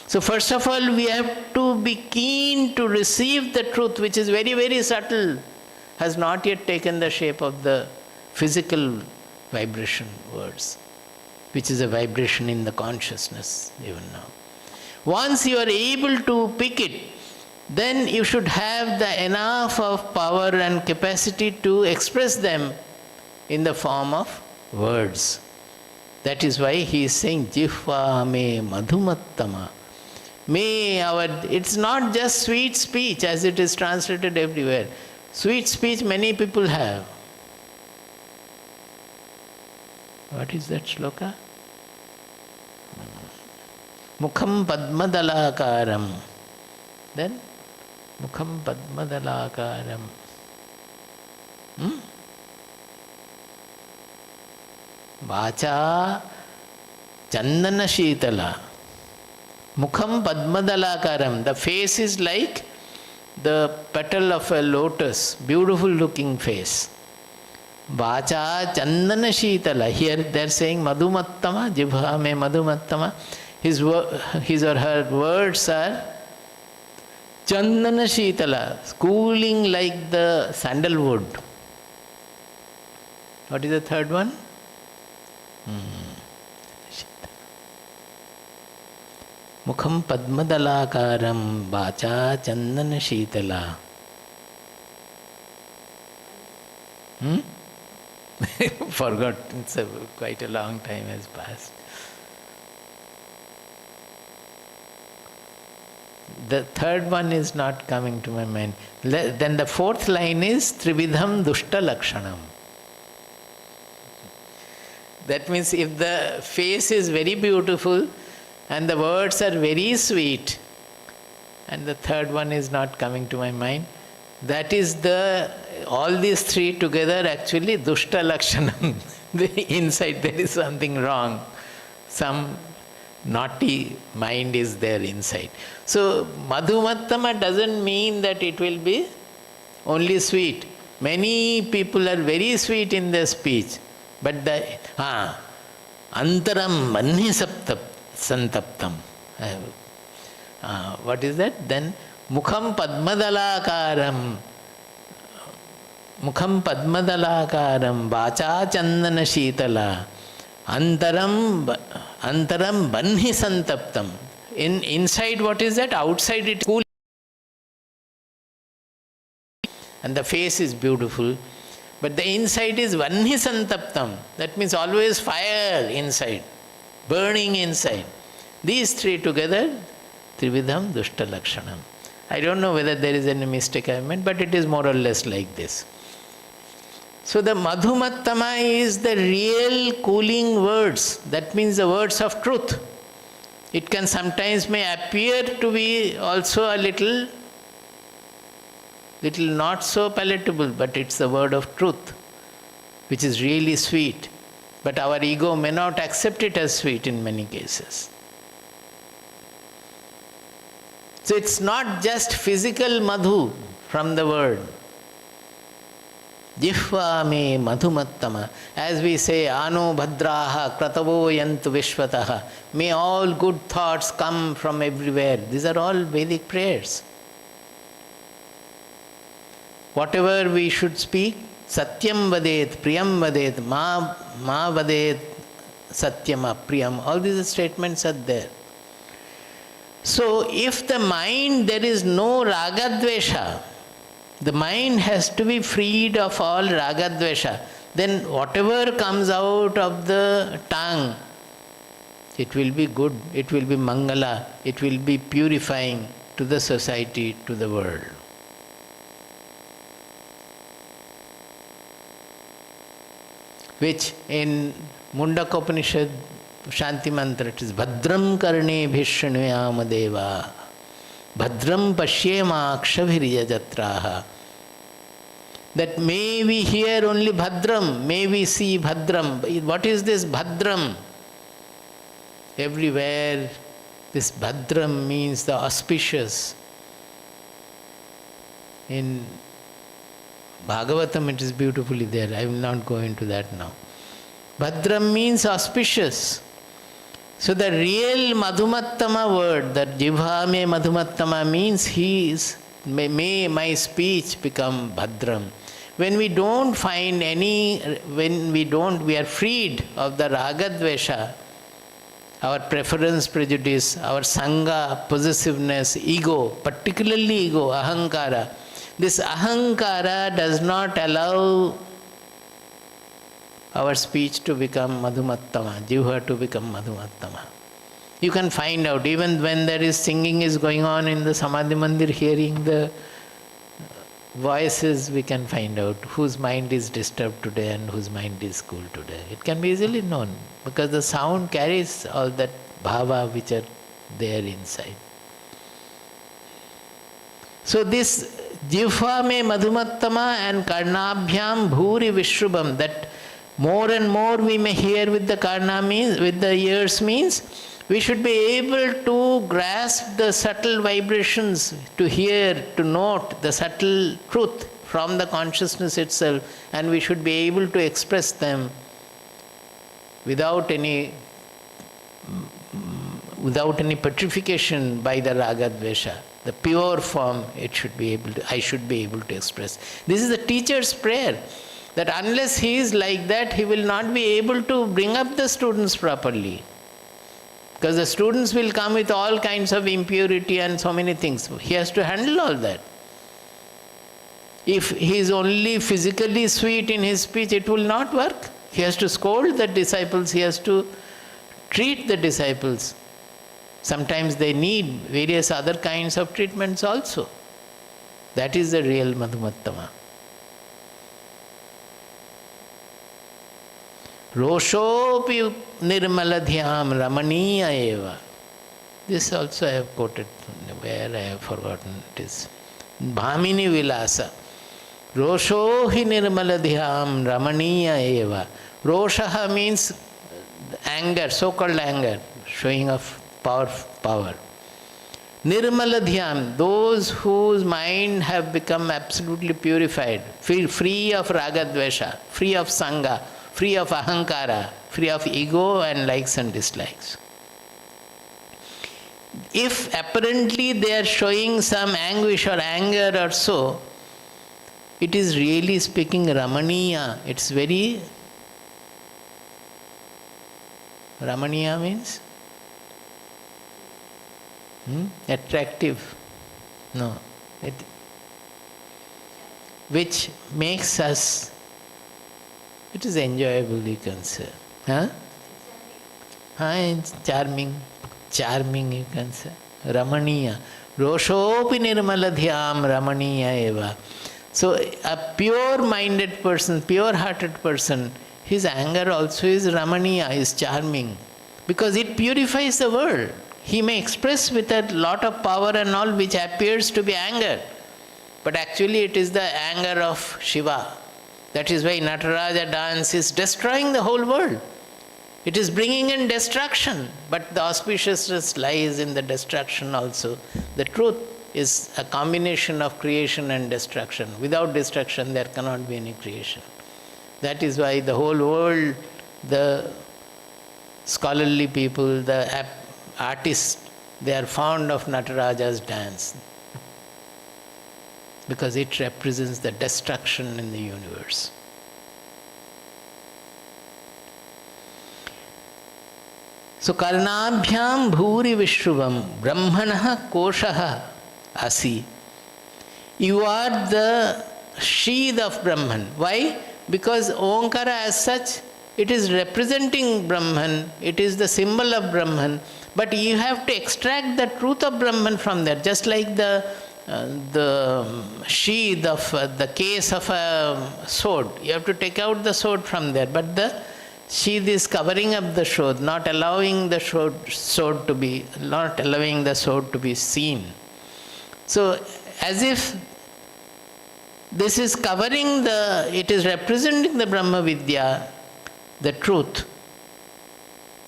So first of all, we have to be keen to receive the truth, which is very, very subtle, has not yet taken the shape of the physical vibration words, which is a vibration in the consciousness even now. Once you are able to pick it, then you should have the enough of power and capacity to express them in the form of words. That is why he is saying, Jihva me madhumattama. It's not just sweet speech as it is translated everywhere. Sweet speech many people have. What is that shloka? Mukham padmadalakaram. Then, Mukham padmadalakaram. Vacha chandana shitala. Mukham padmadalakaram. The face is like the petal of a lotus, beautiful looking face. Vacha chandana shitala. Here they are saying madhumattama, jibha me madhumattama. His or her words are chandana shitala, cooling like the sandalwood. What is the third one? Mukham padmadalakaram, vacha chandana shitala. Forgot, it's quite a long time has passed. The third one is not coming to my mind. Then the fourth line is Trividham Dushta Lakshanam. That means if the face is very beautiful and the words are very sweet, and the third one is not coming to my mind, that is all these three together actually Dushta Lakshanam. Inside there is something wrong. Some naughty mind is there inside. So Madhumattama doesn't mean that it will be only sweet. Many people are very sweet in their speech, but Antaram Manhi Santaptam. What is that? Then Mukham Padmadalakaram. Mukham Padmadalakaram Vacha Chandana Shitala Antaram Banhi Santaptam. Inside what is that? Outside it cool. And the face is beautiful. But the inside is Vanhi Santaptam. That means always fire inside. Burning inside. These three together, Trividham Dushta Lakshanam. I don't know whether there is any mistake I made, but it is more or less like this. So the Madhumattama is the real cooling words. That means the words of truth. It can sometimes may appear to be also a little not so palatable, but it's the word of truth, which is really sweet. But our ego may not accept it as sweet in many cases. So it's not just physical madhu from the word. Jihva me madhumattama. As we say, Anu bhadraha kratavo yantu vishvataha. May all good thoughts come from everywhere. These are all Vedic prayers. Whatever we should speak, satyam vadet, priyam vadet, ma vadet, satyam apriyam. All these statements are there. So if the mind, there is no ragadvesha, the mind has to be freed of all ragadvesha, then whatever comes out of the tongue, it will be good, it will be mangala, it will be purifying to the society, to the world. Which in Mundaka Upanishad, Shanti Mantra, it is Bhadram Karne Bhishnuyama Deva Bhadram Pashyema Akshavirya Jatraha. That may we hear only Bhadram, may we see Bhadram. What is this Bhadram? Everywhere this Bhadram means the auspicious. In Bhagavatam it is beautifully there. I will not go into that now. Bhadram means auspicious. So the real Madhumattama word, that Jivha me Madhumattama means may my speech become Bhadram. When we don't find any, we are freed of the Ragadvesha, our preference, prejudice, our Sangha, possessiveness, ego, particularly ego, Ahankara. This Ahankara does not allow our speech to become Madhumattama, Jivha to become Madhumattama. You can find out, even when there is singing is going on in the Samadhi Mandir, hearing the voices, we can find out whose mind is disturbed today and whose mind is cool today. It can be easily known, because the sound carries all that bhava which are there inside. So this Jivha me Madhumattama and Karnabhyam Bhuri Vishrubham, that more and more we may hear with the karna means, with the ears means, we should be able to grasp the subtle vibrations, to hear, to note the subtle truth from the consciousness itself, and we should be able to express them without any petrification by the ragadvesha. The pure form I should be able to express. This is the teacher's prayer. That unless he is like that, he will not be able to bring up the students properly. Because the students will come with all kinds of impurity and so many things. He has to handle all that. If he is only physically sweet in his speech, it will not work. He has to scold the disciples, he has to treat the disciples. Sometimes they need various other kinds of treatments also. That is the real Madhumattama. Roshopi nirmaladhyam ramaniya eva. This also I have quoted, where I have forgotten it is. Bhamini vilasa. Rosho hi nirmaladhyam ramaniya eva. Roshaha means anger, so-called anger, showing of power. Nirmaladhyam, those whose mind have become absolutely purified, free of ragadvesha, free of sangha, free of ahankara, free of ego and likes and dislikes. If apparently they are showing some anguish or anger or so, it is really speaking Ramaniya. It's very... Ramaniya means? Attractive. No. Which makes us... It is enjoyable, you can say. It's charming. Charming, you can say. Ramaniya. Roshopi nirmaladhyam ramaniya eva. So a pure-minded person, pure-hearted person, his anger also is ramaniya, is charming. Because it purifies the world. He may express with a lot of power and all which appears to be anger. But actually it is the anger of Shiva. That is why Nataraja dance is destroying the whole world. It is bringing in destruction, but the auspiciousness lies in the destruction also. The truth is a combination of creation and destruction. Without destruction, there cannot be any creation. That is why the whole world, the scholarly people, the artists, they are fond of Nataraja's dance. Because it represents the destruction in the universe. So, karnabhyam bhuri vishruvam brahmanaha koshaha asi. You are the sheath of Brahman. Why? Because Omkara as such, it is representing Brahman, it is the symbol of Brahman, but you have to extract the truth of Brahman from there, just like the sheath of the case of a sword. You have to take out the sword from there, but the sheath is covering up the sword, not allowing the sword to be seen. So, as if this is covering it is representing the Brahmavidya, the truth,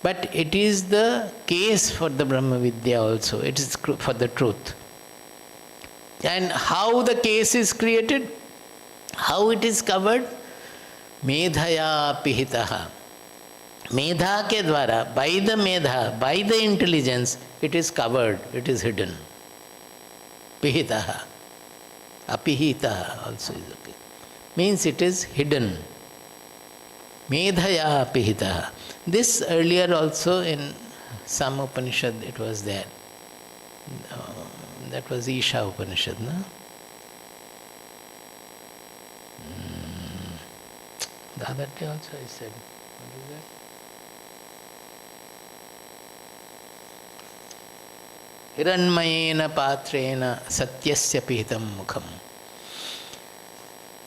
but it is the case for the Brahmavidya also, it is for the truth. And how the case is created, how it is covered? Medhaya pihitaha. Medha ke dwara, by the medha, by the intelligence, it is covered, it is hidden. Pihitaha. Apihitaha also is okay. Means it is hidden. Medhaya pihitaha. This earlier also in some Upanishad it was there. That was Isha Upanishad, no? The other day also I said, what is that? Hiranmayena patrena satyasya pihitam mukham.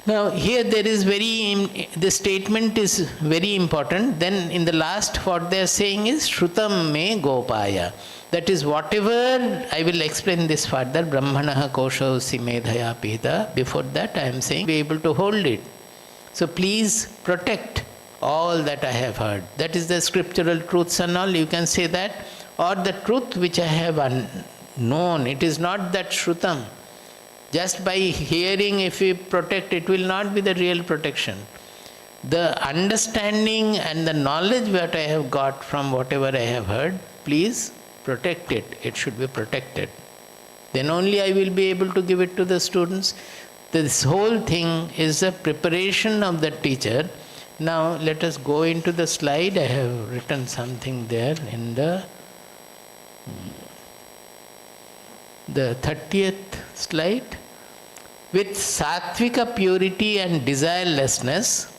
Now here there is the statement is very important. Then in the last what they are saying is Shrutam me gopaya. That is whatever, I will explain this further, Brahmanaha kosho simedhaya pihita. Before that I am saying be able to hold it. So please protect all that I have heard. That is the scriptural truths and all, you can say that. Or the truth which I have known. It is not that Shrutam. Just by hearing, if we protect, it will not be the real protection. The understanding and the knowledge that I have got from whatever I have heard, please protect it. It should be protected. Then only I will be able to give it to the students. This whole thing is a preparation of the teacher. Now let us go into the slide. I have written something there in the 30th slide. With sattvika purity and desirelessness,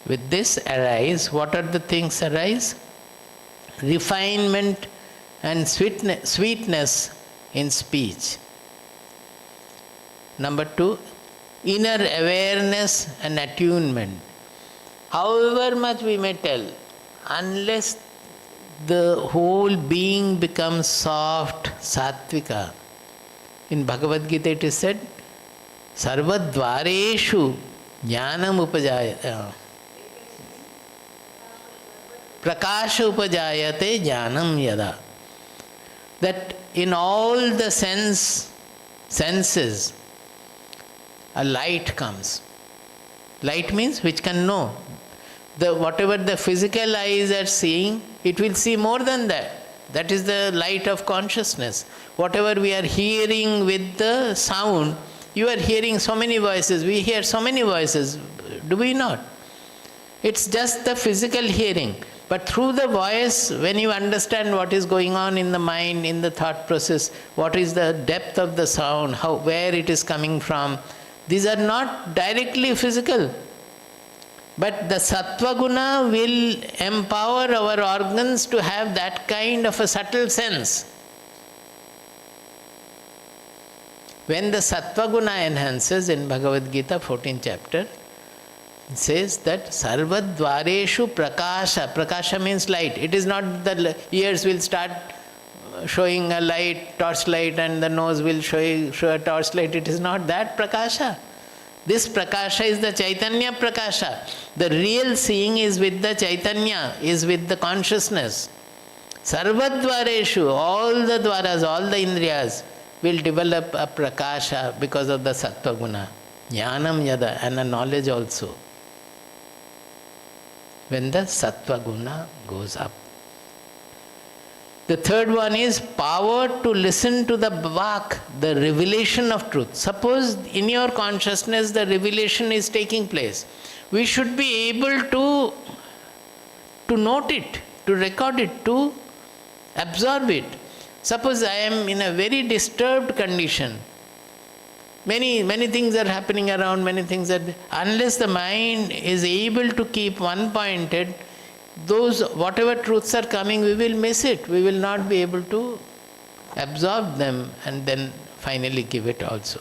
with this arise, what are the things arise? Refinement and sweetness in speech. Number 2, inner awareness and attunement. However much we may tell, unless the whole being becomes soft, sattvika. In Bhagavad Gita it is said, Sarvadvareshu jnanam upajayate. Prakasha upajayate jnanam yada. That in all the senses, a light comes. Light means which can know. Whatever the physical eyes are seeing, it will see more than that. That is the light of consciousness. Whatever we are hearing with the sound, you are hearing so many voices, we hear so many voices, do we not? It's just the physical hearing. But through the voice, when you understand what is going on in the mind, in the thought process, what is the depth of the sound, where it is coming from, these are not directly physical. But the sattva guna will empower our organs to have that kind of a subtle sense. When the sattva guna enhances, in Bhagavad Gita 14th chapter, it says that sarvadvareshu prakasha. Prakasha means light. It is not the ears will start showing a light, torch light, and the nose will show a torch light. It is not that prakasha. This prakasha is the chaitanya prakasha. The real seeing is with the chaitanya, is with the consciousness. Sarvadvareshu, all the dwaras, all the indriyas will develop a prakasha because of the sattva guna. Jnanam yada, and a knowledge also. When the sattva guna goes up. The third one is power to listen to the vak, the revelation of truth. Suppose in your consciousness the revelation is taking place. We should be able to note it, to record it, to absorb it. Suppose I am in a very disturbed condition. Many things are happening around, unless the mind is able to keep one-pointed, those whatever truths are coming, we will miss it. We will not be able to absorb them and then finally give it also.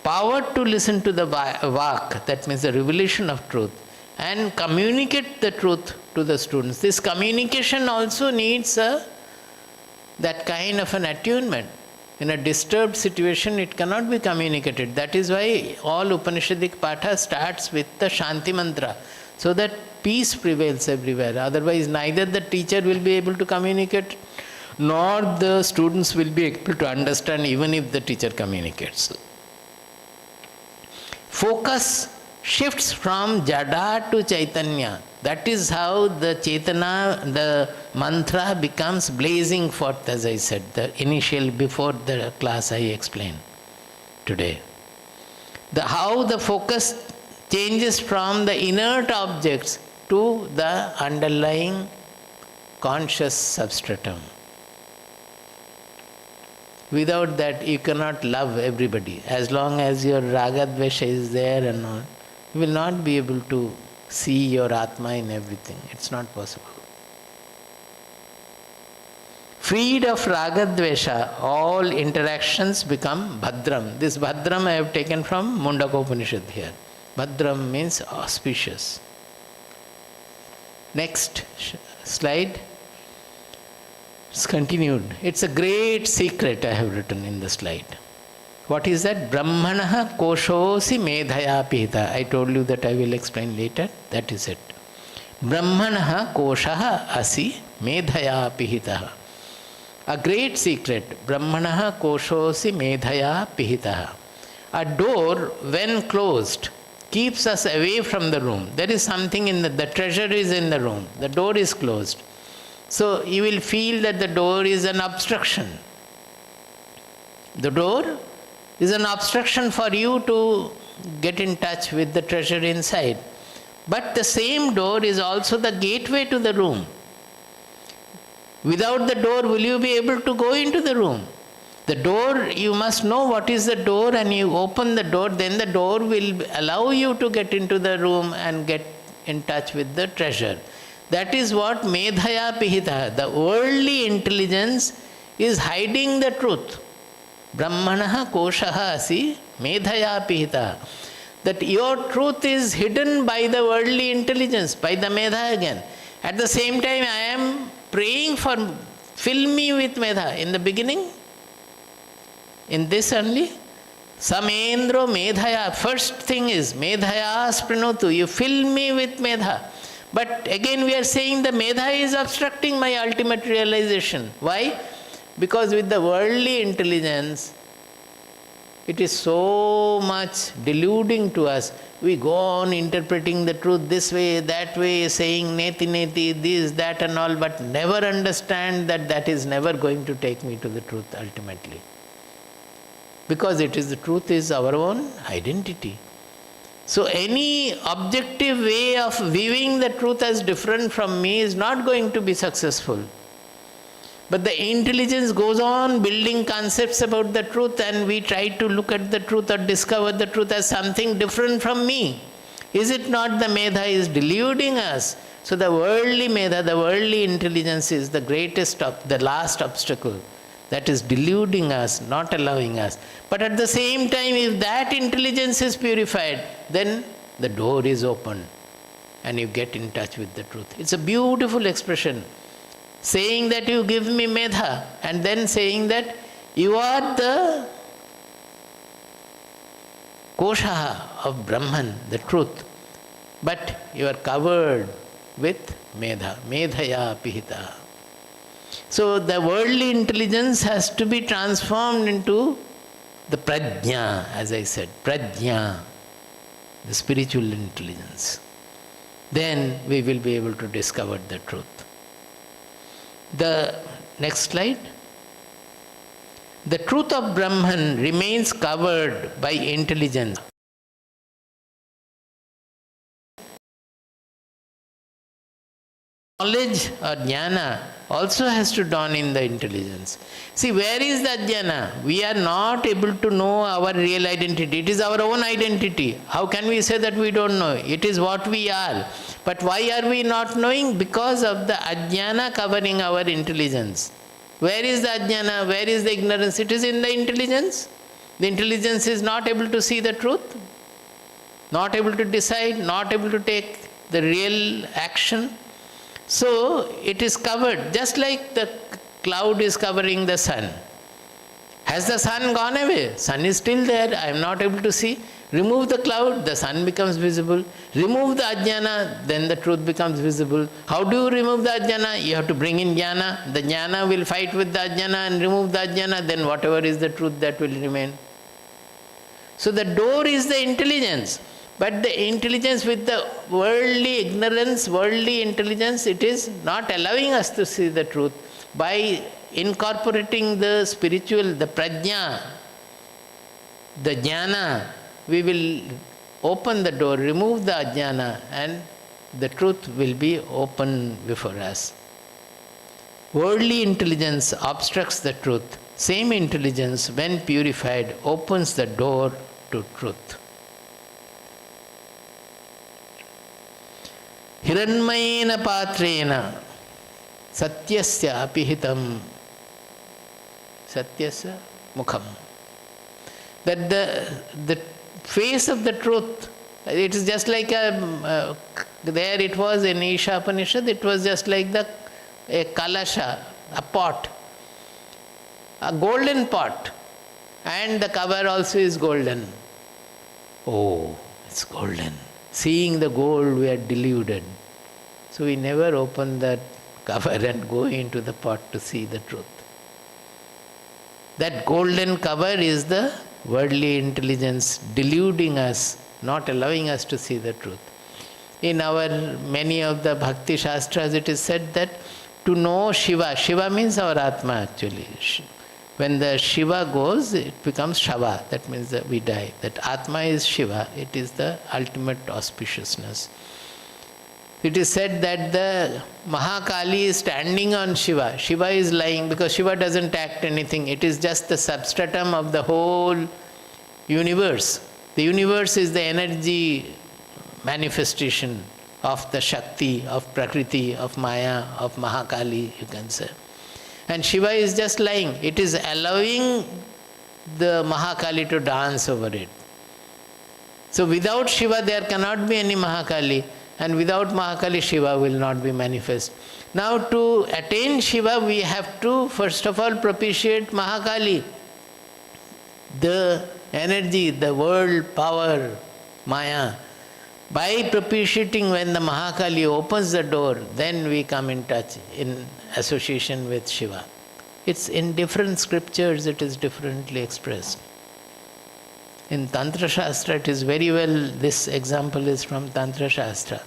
Power to listen to the vak, that means the revelation of truth, and communicate the truth to the students. This communication also needs that kind of an attunement. In a disturbed situation, it cannot be communicated. That is why all Upanishadic Patha starts with the Shanti Mantra, so that peace prevails everywhere. Otherwise, neither the teacher will be able to communicate, nor the students will be able to understand, even if the teacher communicates. Focus shifts from jada to chaitanya. That is how the chaitana, the mantra becomes blazing forth, as I said, the initial, before the class I explained today. How the focus changes from the inert objects to the underlying conscious substratum. Without that, you cannot love everybody. As long as your raga dvesha is there and all, you will not be able to see your Atma in everything. It's not possible. Freed of raga dvesha, all interactions become bhadram. This bhadram I have taken from Mundaka Upanishad here. Bhadram means auspicious. Next slide. It's continued. It's a great secret I have written in the slide. What is that? Brahmanaha koshosi medhaya pihita. I told you that I will explain later. That is it. Brahmanaha koshaha asi medhaya pihita. A great secret. Brahmanaha koshosi medhaya pihita. A door, when closed, keeps us away from the room. There is something in the treasure is in the room. The door is closed. So you will feel that the door is an obstruction. The door is an obstruction for you to get in touch with the treasure inside. But the same door is also the gateway to the room. Without the door, will you be able to go into the room? The door, you must know what is the door, and you open the door, then the door will allow you to get into the room and get in touch with the treasure. That is what medhaya pihita. The worldly intelligence is hiding the truth. Brahmanaha koshaha asi medhaya pihita. That your truth is hidden by the worldly intelligence, by the medha again. At the same time, I am praying for, fill me with medha. In the beginning, in this only, samendro medhaya. First thing is medhaya sprinotu. You fill me with medha. But again we are saying the medha is obstructing my ultimate realization. Why? Because with the worldly intelligence, it is so much deluding to us. We go on interpreting the truth this way, that way, saying neti neti, this, that and all, but never understand that that is never going to take me to the truth ultimately. Because it is the truth is our own identity. So any objective way of viewing the truth as different from me is not going to be successful. But the intelligence goes on building concepts about the truth, and we try to look at the truth or discover the truth as something different from me. Is it not the medha is deluding us? So the worldly medha, the worldly intelligence is the greatest, the last obstacle that is deluding us, not allowing us. But at the same time, if that intelligence is purified, then the door is open and you get in touch with the truth. It's a beautiful expression. Saying that you give me medha and then saying that you are the kosha of Brahman, the truth, but you are covered with medha, medhaya pihita. So the worldly intelligence has to be transformed into the prajna, as I said, prajna, the spiritual intelligence. Then we will be able to discover the truth. The next slide. The truth of Brahman remains covered by intelligence. Knowledge or jnana also has to dawn in the intelligence. See, where is that jnana? We are not able to know our real identity. It is our own identity. How can we say that we don't know? It is what we are. But why are we not knowing? Because of the ajnana covering our intelligence. Where is the ajnana? Where is the ignorance? It is in the intelligence. The intelligence is not able to see the truth, not able to decide, not able to take the real action. So it is covered, just like the cloud is covering the sun. Has the sun gone away? Sun is still there, I am not able to see. Remove the cloud, the sun becomes visible. Remove the ajnana, then the truth becomes visible. How do you remove the ajnana? You have to bring in jnana. The jnana will fight with the ajnana and remove the ajnana, then whatever is the truth, that will remain. So the door is the intelligence. But the intelligence with the worldly ignorance, worldly intelligence, it is not allowing us to see the truth. By incorporating the spiritual, the prajna, the jnana, we will open the door, remove the ajnana, and the truth will be open before us. Worldly intelligence obstructs the truth. Same intelligence, when purified, opens the door to truth. Hiranmayena patrena satyasya apihitam satyasya mukham. That the face of the truth, it is just like there it was in Isha Upanishad, it was just like a kalasha, a pot, a golden pot, and the cover also is golden. Oh, it's golden. Seeing the gold, we are deluded. So we never open that cover and go into the pot to see the truth. That golden cover is the worldly intelligence deluding us, not allowing us to see the truth. In many of the Bhakti Shastras, it is said that to know Shiva, Shiva means our Atma actually. When the Shiva goes, it becomes Shava, that means that we die. That Atma is Shiva, it is the ultimate auspiciousness. It is said that the Mahakali is standing on Shiva. Shiva is lying because Shiva doesn't act anything. It is just the substratum of the whole universe. The universe is the energy manifestation of the Shakti, of Prakriti, of Maya, of Mahakali, you can say. And Shiva is just lying. It is allowing the Mahakali to dance over it. So without Shiva there cannot be any Mahakali, and without Mahakali Shiva will not be manifest. Now to attain Shiva we have to first of all propitiate Mahakali. The energy, the world power, Maya. By propitiating, when the Mahakali opens the door, then we come in touch, in association with Shiva. It's in different scriptures, it is differently expressed. In Tantra Shastra, it is very well, this example is from Tantra Shastra.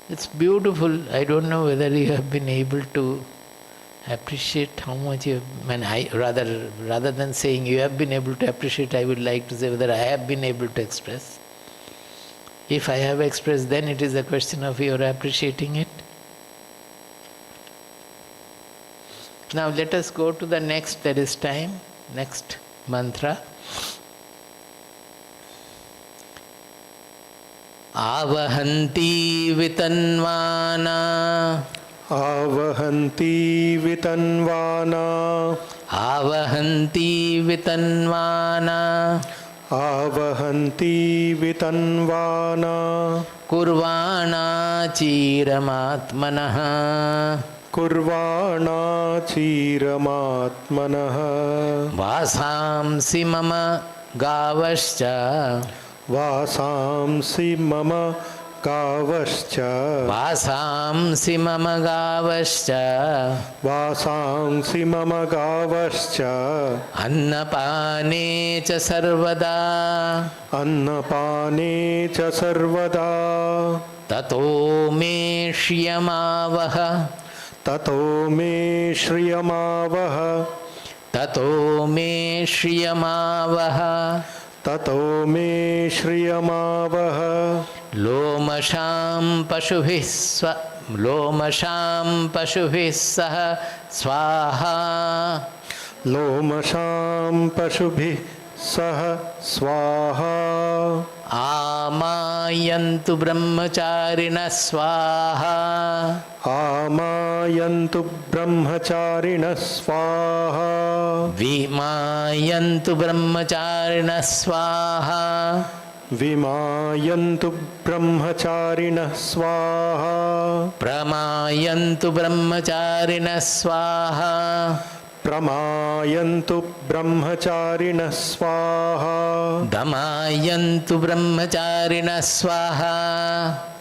It's beautiful. I don't know whether you have been able to appreciate how much you have, rather than saying you have been able to appreciate, I would like to say whether I have been able to express. If I have expressed, then it is a question of your appreciating it. Now let us go to the next, there is time, next mantra. Avahanti vitanvana. Avahanti vitanvana. Avahanti vitanvana. Avahanti vitanvana. Kurvana chiramatmanaha. Kurvana chiramatmanaha. Vasamsi mama gavascha. Vasamsi mama gavascha. Vasamsi mama gavascha. Vasamsi mama gavascha. Annapane cha sarvada. Annapane cha sarvada. Tato me shriyamavaha. Tato me shriyamavaha. Tato me shriyamavaha. Tato me shriyamavaha. Lomasham pashubhih sah swaha. Lomasham pashubhi sah swaha. Amayantu brahmacharina swaha. Amayantu brahmacharina swaha. Vimayantu brahmacharina swaha. Vimayantu brahmacharina swaha. Pramayantu brahmacharina swaha. Pramayantu brahmacharina swaha. Damayantu brahmacharina swaha.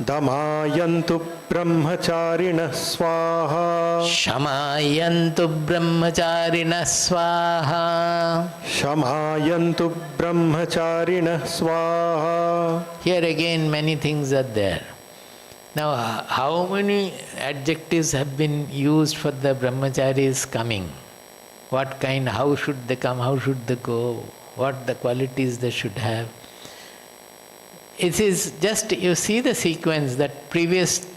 Damayantu brahmacharina swaha. Shamayantu brahmacharina swaha. Shamayantu brahmacharina swaha. Here again many things are there. Now how many adjectives have been used for the brahmacharis coming? What kind, how should they come, how should they go, what the qualities they should have. It is just, you see the sequence, that previous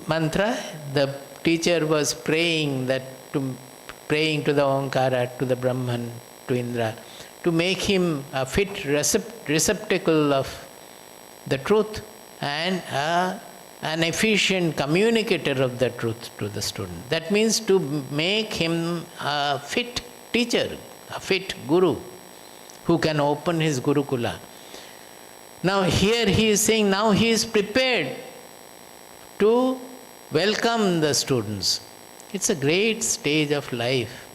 mantra, the teacher was praying to the Omkara, to the Brahman, to Indra, to make him a fit receptacle of the truth and an efficient communicator of the truth to the student. That means to make him a fit teacher, a fit guru, who can open his Gurukula. Now here he is saying, now he is prepared to welcome the students. It's a great stage of life.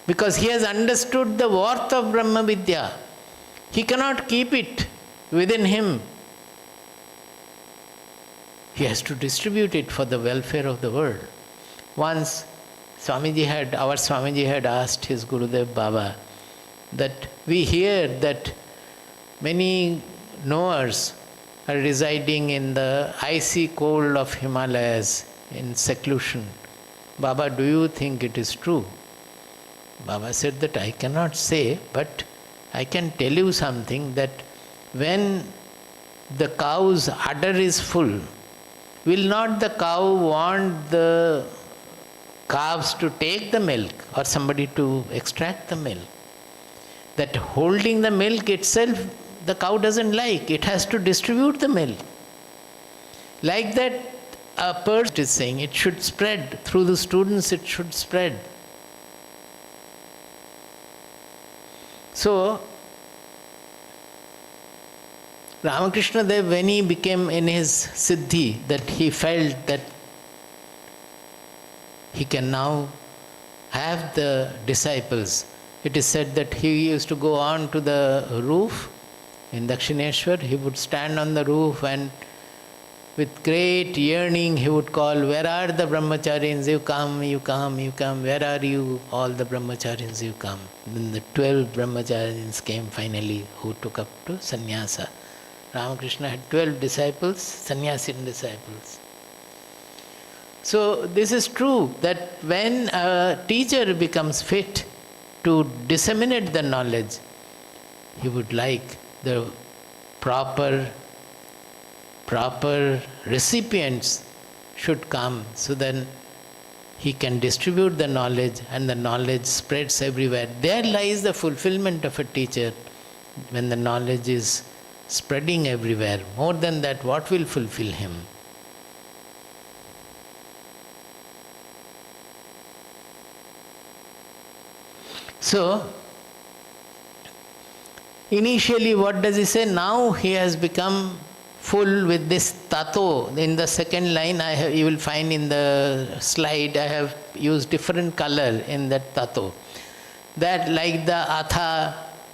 Because he has understood the worth of Brahmavidya. He cannot keep it within him. He has to distribute it for the welfare of the world. Once our Swamiji had asked his Gurudev Baba that we hear that many knowers are residing in the icy cold of Himalayas in seclusion. Baba, do you think it is true? Baba said that I cannot say, but I can tell you something, that when the cow's udder is full, will not the cow want the calves to take the milk or somebody to extract the milk? That holding the milk itself, the cow doesn't like. It has to distribute the milk. Like that, a person is saying, it should spread. Through the students, it should spread. So, Ramakrishna Dev, when he became in his siddhi, that he felt that he can now have the disciples. It is said that he used to go on to the roof in Dakshineshwar. He would stand on the roof and with great yearning he would call, where are the brahmacharis? You come, you come, you come. Where are you? All the brahmacharis, you come. Then the 12 brahmacharis came finally who took up to sannyasa. Ramakrishna had 12 disciples, sannyasin disciples. So this is true that when a teacher becomes fit to disseminate the knowledge, he would like the proper recipients should come, so then he can distribute the knowledge and the knowledge spreads everywhere. There lies the fulfillment of a teacher, when the knowledge is spreading everywhere. More than that, what will fulfill him? So, initially what does he say? Now he has become full with this tato. In the second line, you will find in the slide, I have used different color in that tato. That like the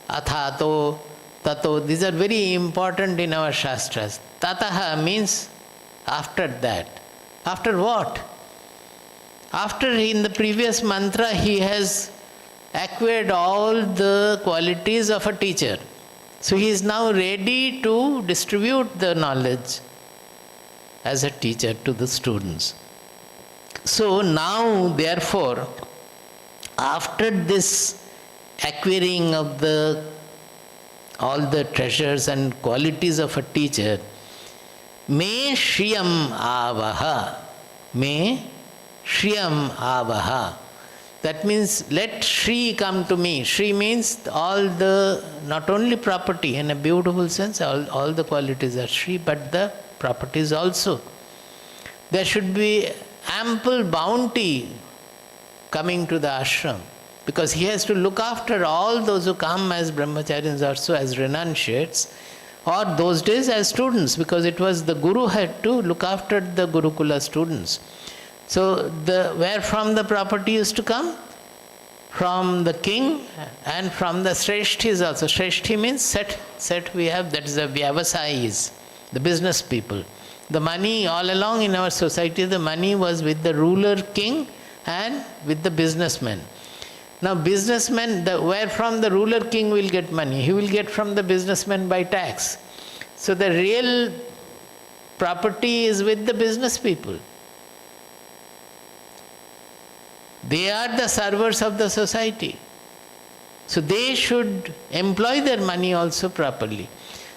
athato, tato, these are very important in our shastras. Tataha means after that. After what? After in the previous mantra he has acquired all the qualities of a teacher. So he is now ready to distribute the knowledge as a teacher to the students. So now, therefore, after this acquiring of all the treasures and qualities of a teacher, me shriyam avaha, me shriyam avaha. That means, let Shri come to me. Shri means all the, not only property in a beautiful sense, all the qualities are Shri, but the properties also. There should be ample bounty coming to the ashram, because he has to look after all those who come as brahmacharis, also as renunciates, or those days as students, because it was the guru had to look after the Gurukula students. So, where from the property used to come? From the king and from the Shreshthis also. Shreshthi means set we have, that is the Vyavasayis, the business people. The money all along in our society, the money was with the ruler king and with the businessmen. Now businessmen, where from the ruler king will get money? He will get from the businessmen by tax. So the real property is with the business people. They are the servers of the society. So they should employ their money also properly.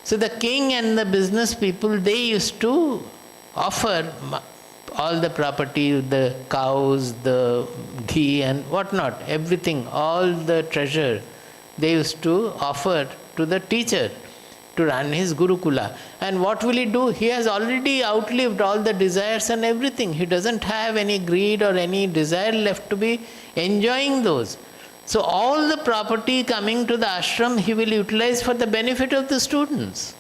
So the king and the business people, they used to offer all the property, the cows, the ghee and whatnot, everything, all the treasure, they used to offer to the teacher to run his Gurukula. And what will he do? He has already outlived all the desires and everything. He doesn't have any greed or any desire left to be enjoying those. So all the property coming to the ashram, he will utilize for the benefit of the students.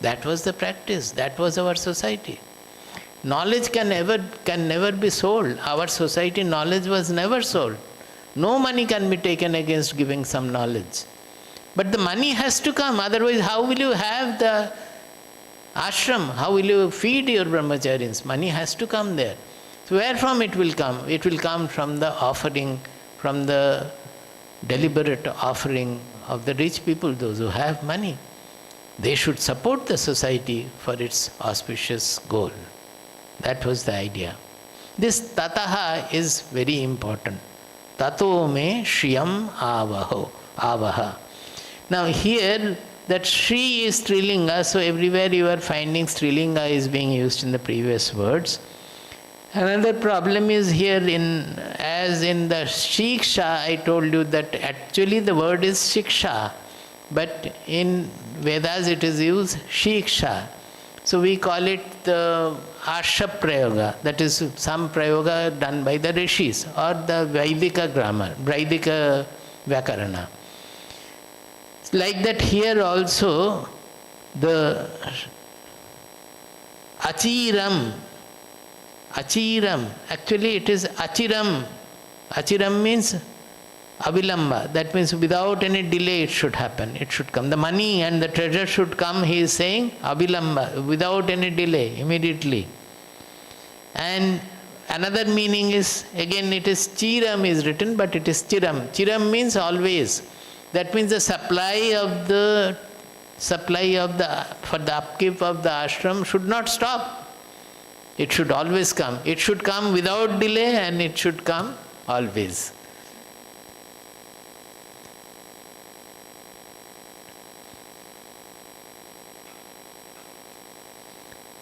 That was the practice. That was our society. Knowledge can never be sold. Our society, knowledge was never sold. No money can be taken against giving some knowledge. But the money has to come, otherwise how will you have the ashram? How will you feed your brahmacharis? Money has to come there. So where from it will come? It will come from the offering, from the deliberate offering of the rich people, those who have money. They should support the society for its auspicious goal. That was the idea. This tataha is very important. Tato me shriyam avaha. Now here that Shri is Strilinga, so everywhere you are finding Strilinga is being used in the previous words. Another problem is here as in the Sheeksha, I told you that actually the word is Shiksha, but in Vedas it is used Sheeksha. So we call it the Asham Prayoga, that is some Prayoga done by the Rishis, or the Vaidika grammar, Vaidika Vyakarana. Like that here also, the Achiram, actually it is Achiram. Achiram means Avilamba. That means without any delay it should happen. It should come. The money and the treasure should come, he is saying, Avilamba, without any delay, immediately. And another meaning is, again it is Chiram is written, but it is Chiram. Chiram means always. That means the supply of the for the upkeep of the ashram should not stop. It should always come. It should come without delay, and it should come always.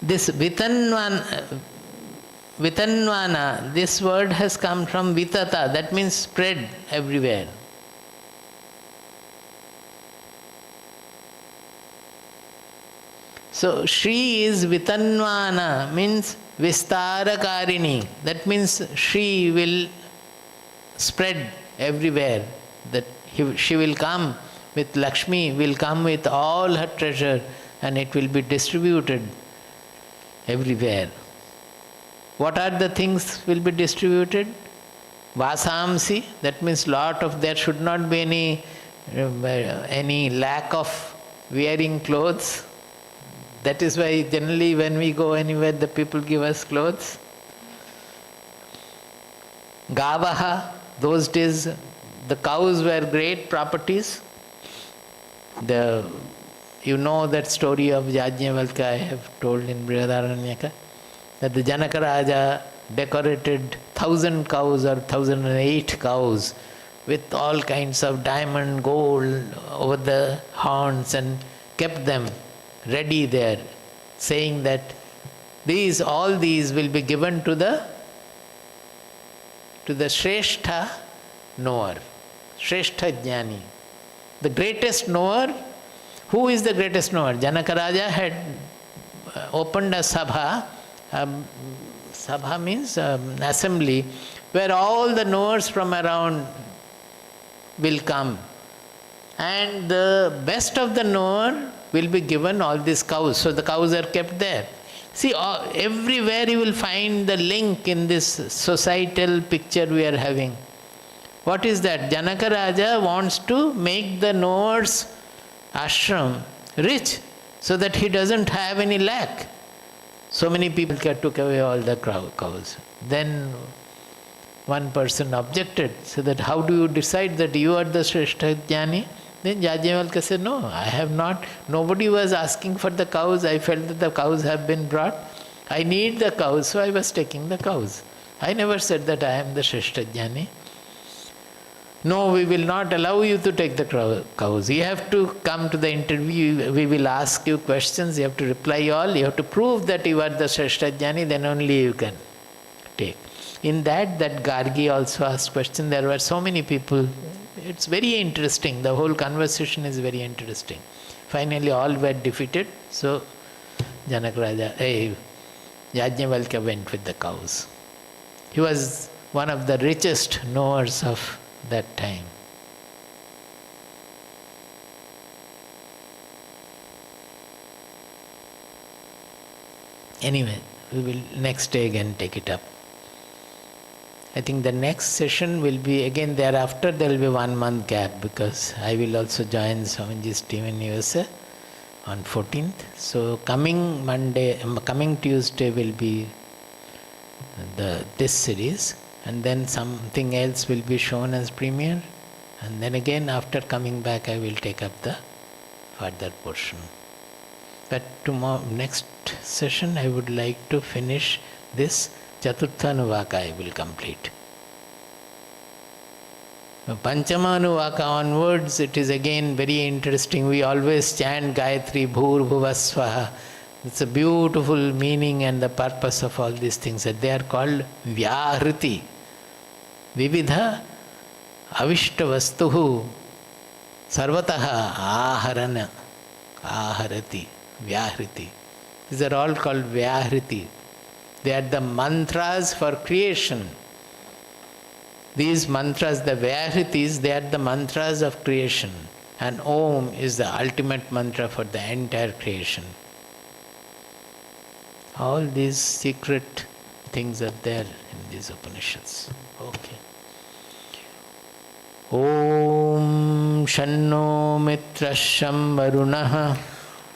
This Vitanvana, this word has come from Vitata, that means spread everywhere. So Shri is Vitanvana, means Vistarakarini. That means Shri will spread everywhere. That she will come with Lakshmi, will come with all her treasure, and it will be distributed everywhere. What are the things will be distributed? Vasamsi, that means there should not be any lack of wearing clothes. That is why generally when we go anywhere, the people give us clothes. Gavaha, those days the cows were great properties. You know that story of Yajnavalkya I have told in Brihadaranyaka, that the Janaka Raja decorated 1,000 cows or 1,008 cows with all kinds of diamond, gold over the horns and kept them ready there, saying that all these will be given to the Shrestha knower, Shrestha Jnani. The greatest knower. Who is the greatest knower? Janaka Raja had opened a sabha. Sabha means assembly, where all the knowers from around will come. And the best of the knower will be given all these cows. So the cows are kept there. See, everywhere you will find the link in this societal picture we are having. What is that? Janaka Raja wants to make the knowers ashram rich, so that he doesn't have any lack. So many people took away all the cows. Then one person objected, said that how do you decide that you are the Shrestha Jnani? Then Yajnavalkya said, no, I have not. Nobody was asking for the cows. I felt that the cows have been brought. I need the cows, so I was taking the cows. I never said that I am the Shrestha Jnani. No, we will not allow you to take the cows. You have to come to the interview. We will ask you questions. You have to reply all. You have to prove that you are the Shrestha Jnani. Then only you can take. In that Gargi also asked questions. There were so many people. It's very interesting. The whole conversation is very interesting. Finally, all were defeated. So, Yajnavalkya went with the cows. He was one of the richest knowers of that time. Anyway, we will next day again take it up. I think the next session will be again thereafter. There will be 1 month gap because I will also join Swamiji's team in USA on 14th. So coming Tuesday will be this series, and then something else will be shown as premiere, and then again after coming back I will take up the further portion. But tomorrow, next session, I would like to finish this Chaturtha Anuvaka I will complete. Panchama Anuvaka onwards, it is again very interesting. We always chant Gayatri Bhur Bhuvasvaha. It's a beautiful meaning and the purpose of all these things. That they are called Vyahriti. Vividha Avishta Vastuhu Sarvataha Aharana Aharati Vyahriti. These are all called Vyahriti. They are the mantras for creation. These mantras, the Vyahritis, they are the mantras of creation. And Om is the ultimate mantra for the entire creation. All these secret things are there in these Upanishads. Okay. Om Shanno Mitra Sham Varunaha.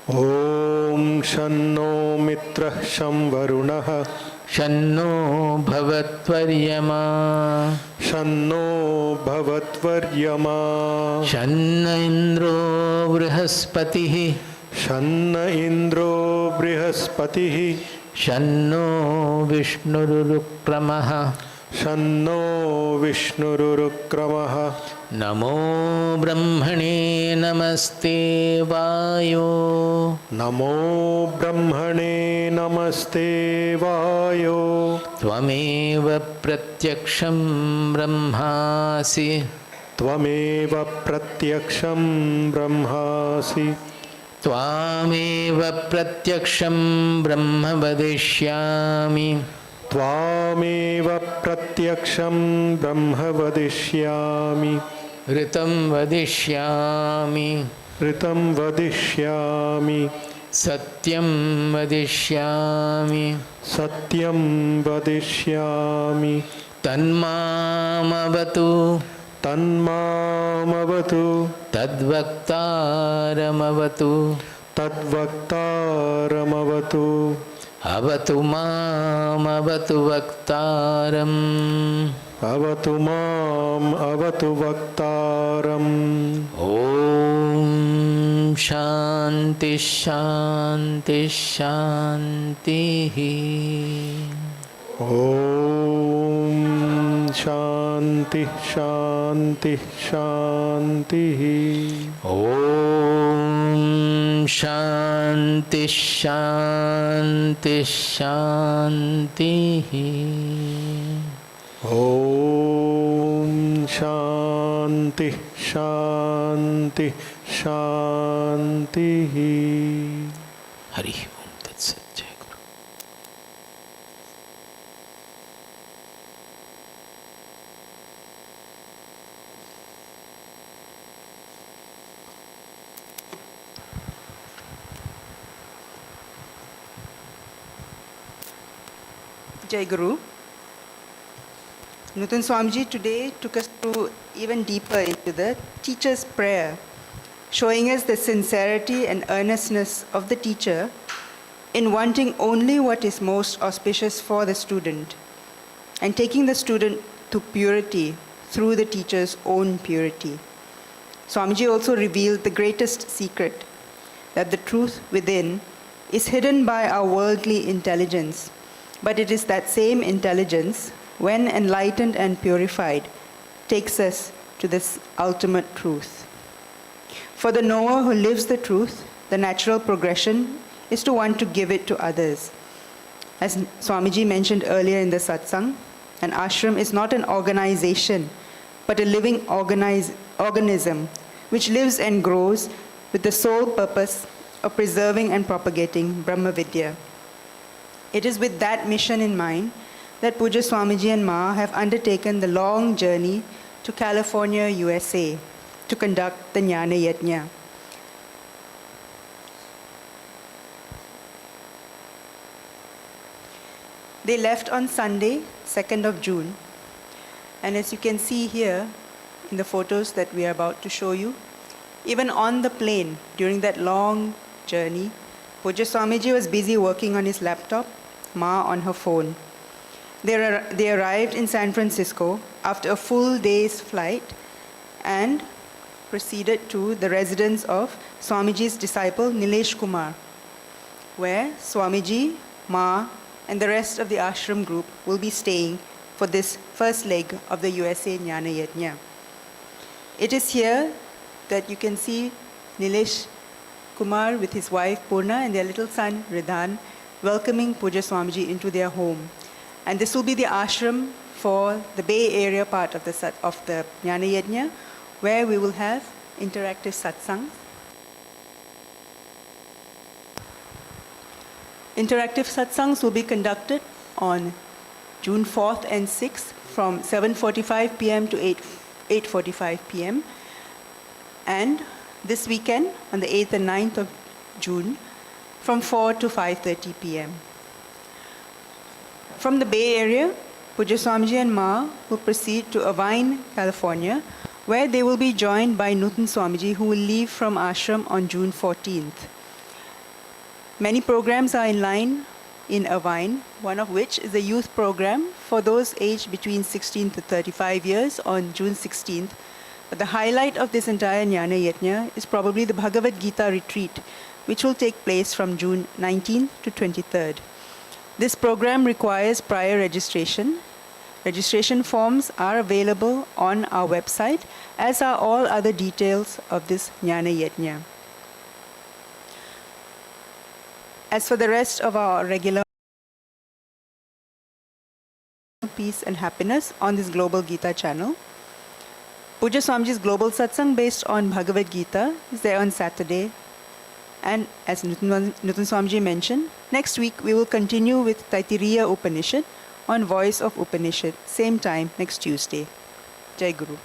Om Shanno Mitra Sham Varunaha. Shanno Bhavatvaryama. Shanno Bhavatvaryama. Shanna Indro Brihaspatihi. Shanna Indro Brihaspatihi. Shanno Vishnururukkramaha. Shanno Vishnururukramaha. Namo Brahmane Namaste Vayo. Namo Brahmane Namaste Vayo. Tvameva Pratyaksham Brahmasi. Tvameva Pratyaksham Brahmasi. Tvameva Pratyaksham Brahma vadishyami. Tvameva Pratyaksham Brahma vadishyami. Ritam vadishyami. Ritam vadishyami. Satyam vadishyami. Satyam vadishyami. Tanmamavatu. Tanmamavatu. Tadvaktaramavatu. Tadvaktaramavatu. Avatu mam avatu vaktaram. Avatu mam avatu vaktaram. Om Shanti Shanti Shanti. Om Shanti Shanti Shanti. Om Shanti Shanti Shanti. Om Shanti Shanti Shanti. Hari Om Tat Sat. Jai Guru. Jai Guru. Nutan Swamiji today took us through even deeper into the teacher's prayer, showing us the sincerity and earnestness of the teacher in wanting only what is most auspicious for the student and taking the student to purity through the teacher's own purity. Swamiji also revealed the greatest secret, that the truth within is hidden by our worldly intelligence, but it is that same intelligence, when enlightened and purified, takes us to this ultimate truth. For the knower who lives the truth, the natural progression is to want to give it to others. As Swamiji mentioned earlier in the satsang, an ashram is not an organization, but a living organism which lives and grows with the sole purpose of preserving and propagating Brahmavidya. It is with that mission in mind that Puja Swamiji and Ma have undertaken the long journey to California, USA, to conduct the Jnana Yajna. They left on Sunday, 2nd of June. And as you can see here in the photos that we are about to show you, even on the plane during that long journey, Puja Swamiji was busy working on his laptop, Ma on her phone. They arrived in San Francisco after a full day's flight and proceeded to the residence of Swamiji's disciple Nilesh Kumar, where Swamiji, Ma, and the rest of the ashram group will be staying for this first leg of the USA Jnana Yajna. It is here that you can see Nilesh Kumar with his wife Purna and their little son Ridhan welcoming Pujya Swamiji into their home. And this will be the ashram for the Bay Area part of the Jnana Yajna, where we will have interactive satsangs. Interactive satsangs will be conducted on June 4th and 6th from 7:45 p.m. to 8:45 p.m. and this weekend on the 8th and 9th of June from 4 to 5:30 p.m. From the Bay Area, Pujya Swamiji and Ma will proceed to Irvine, California, where they will be joined by Nutan Swamiji, who will leave from ashram on June 14th. Many programs are in line in Irvine, one of which is a youth program for those aged between 16 to 35 years on June 16th. But the highlight of this entire Jnana Yajna is probably the Bhagavad Gita retreat, which will take place from June 19th to 23rd. This program requires prior registration. Registration forms are available on our website, as are all other details of this Jnana Yajna. As for the rest of our regular peace and happiness on this Global Gita channel, Pujya Swamiji's Global Satsang based on Bhagavad Gita is there on Saturday. And as Nutan Swamiji mentioned, next week we will continue with Taittiriya Upanishad on Voice of Upanishad, same time next Tuesday. Jai Guru.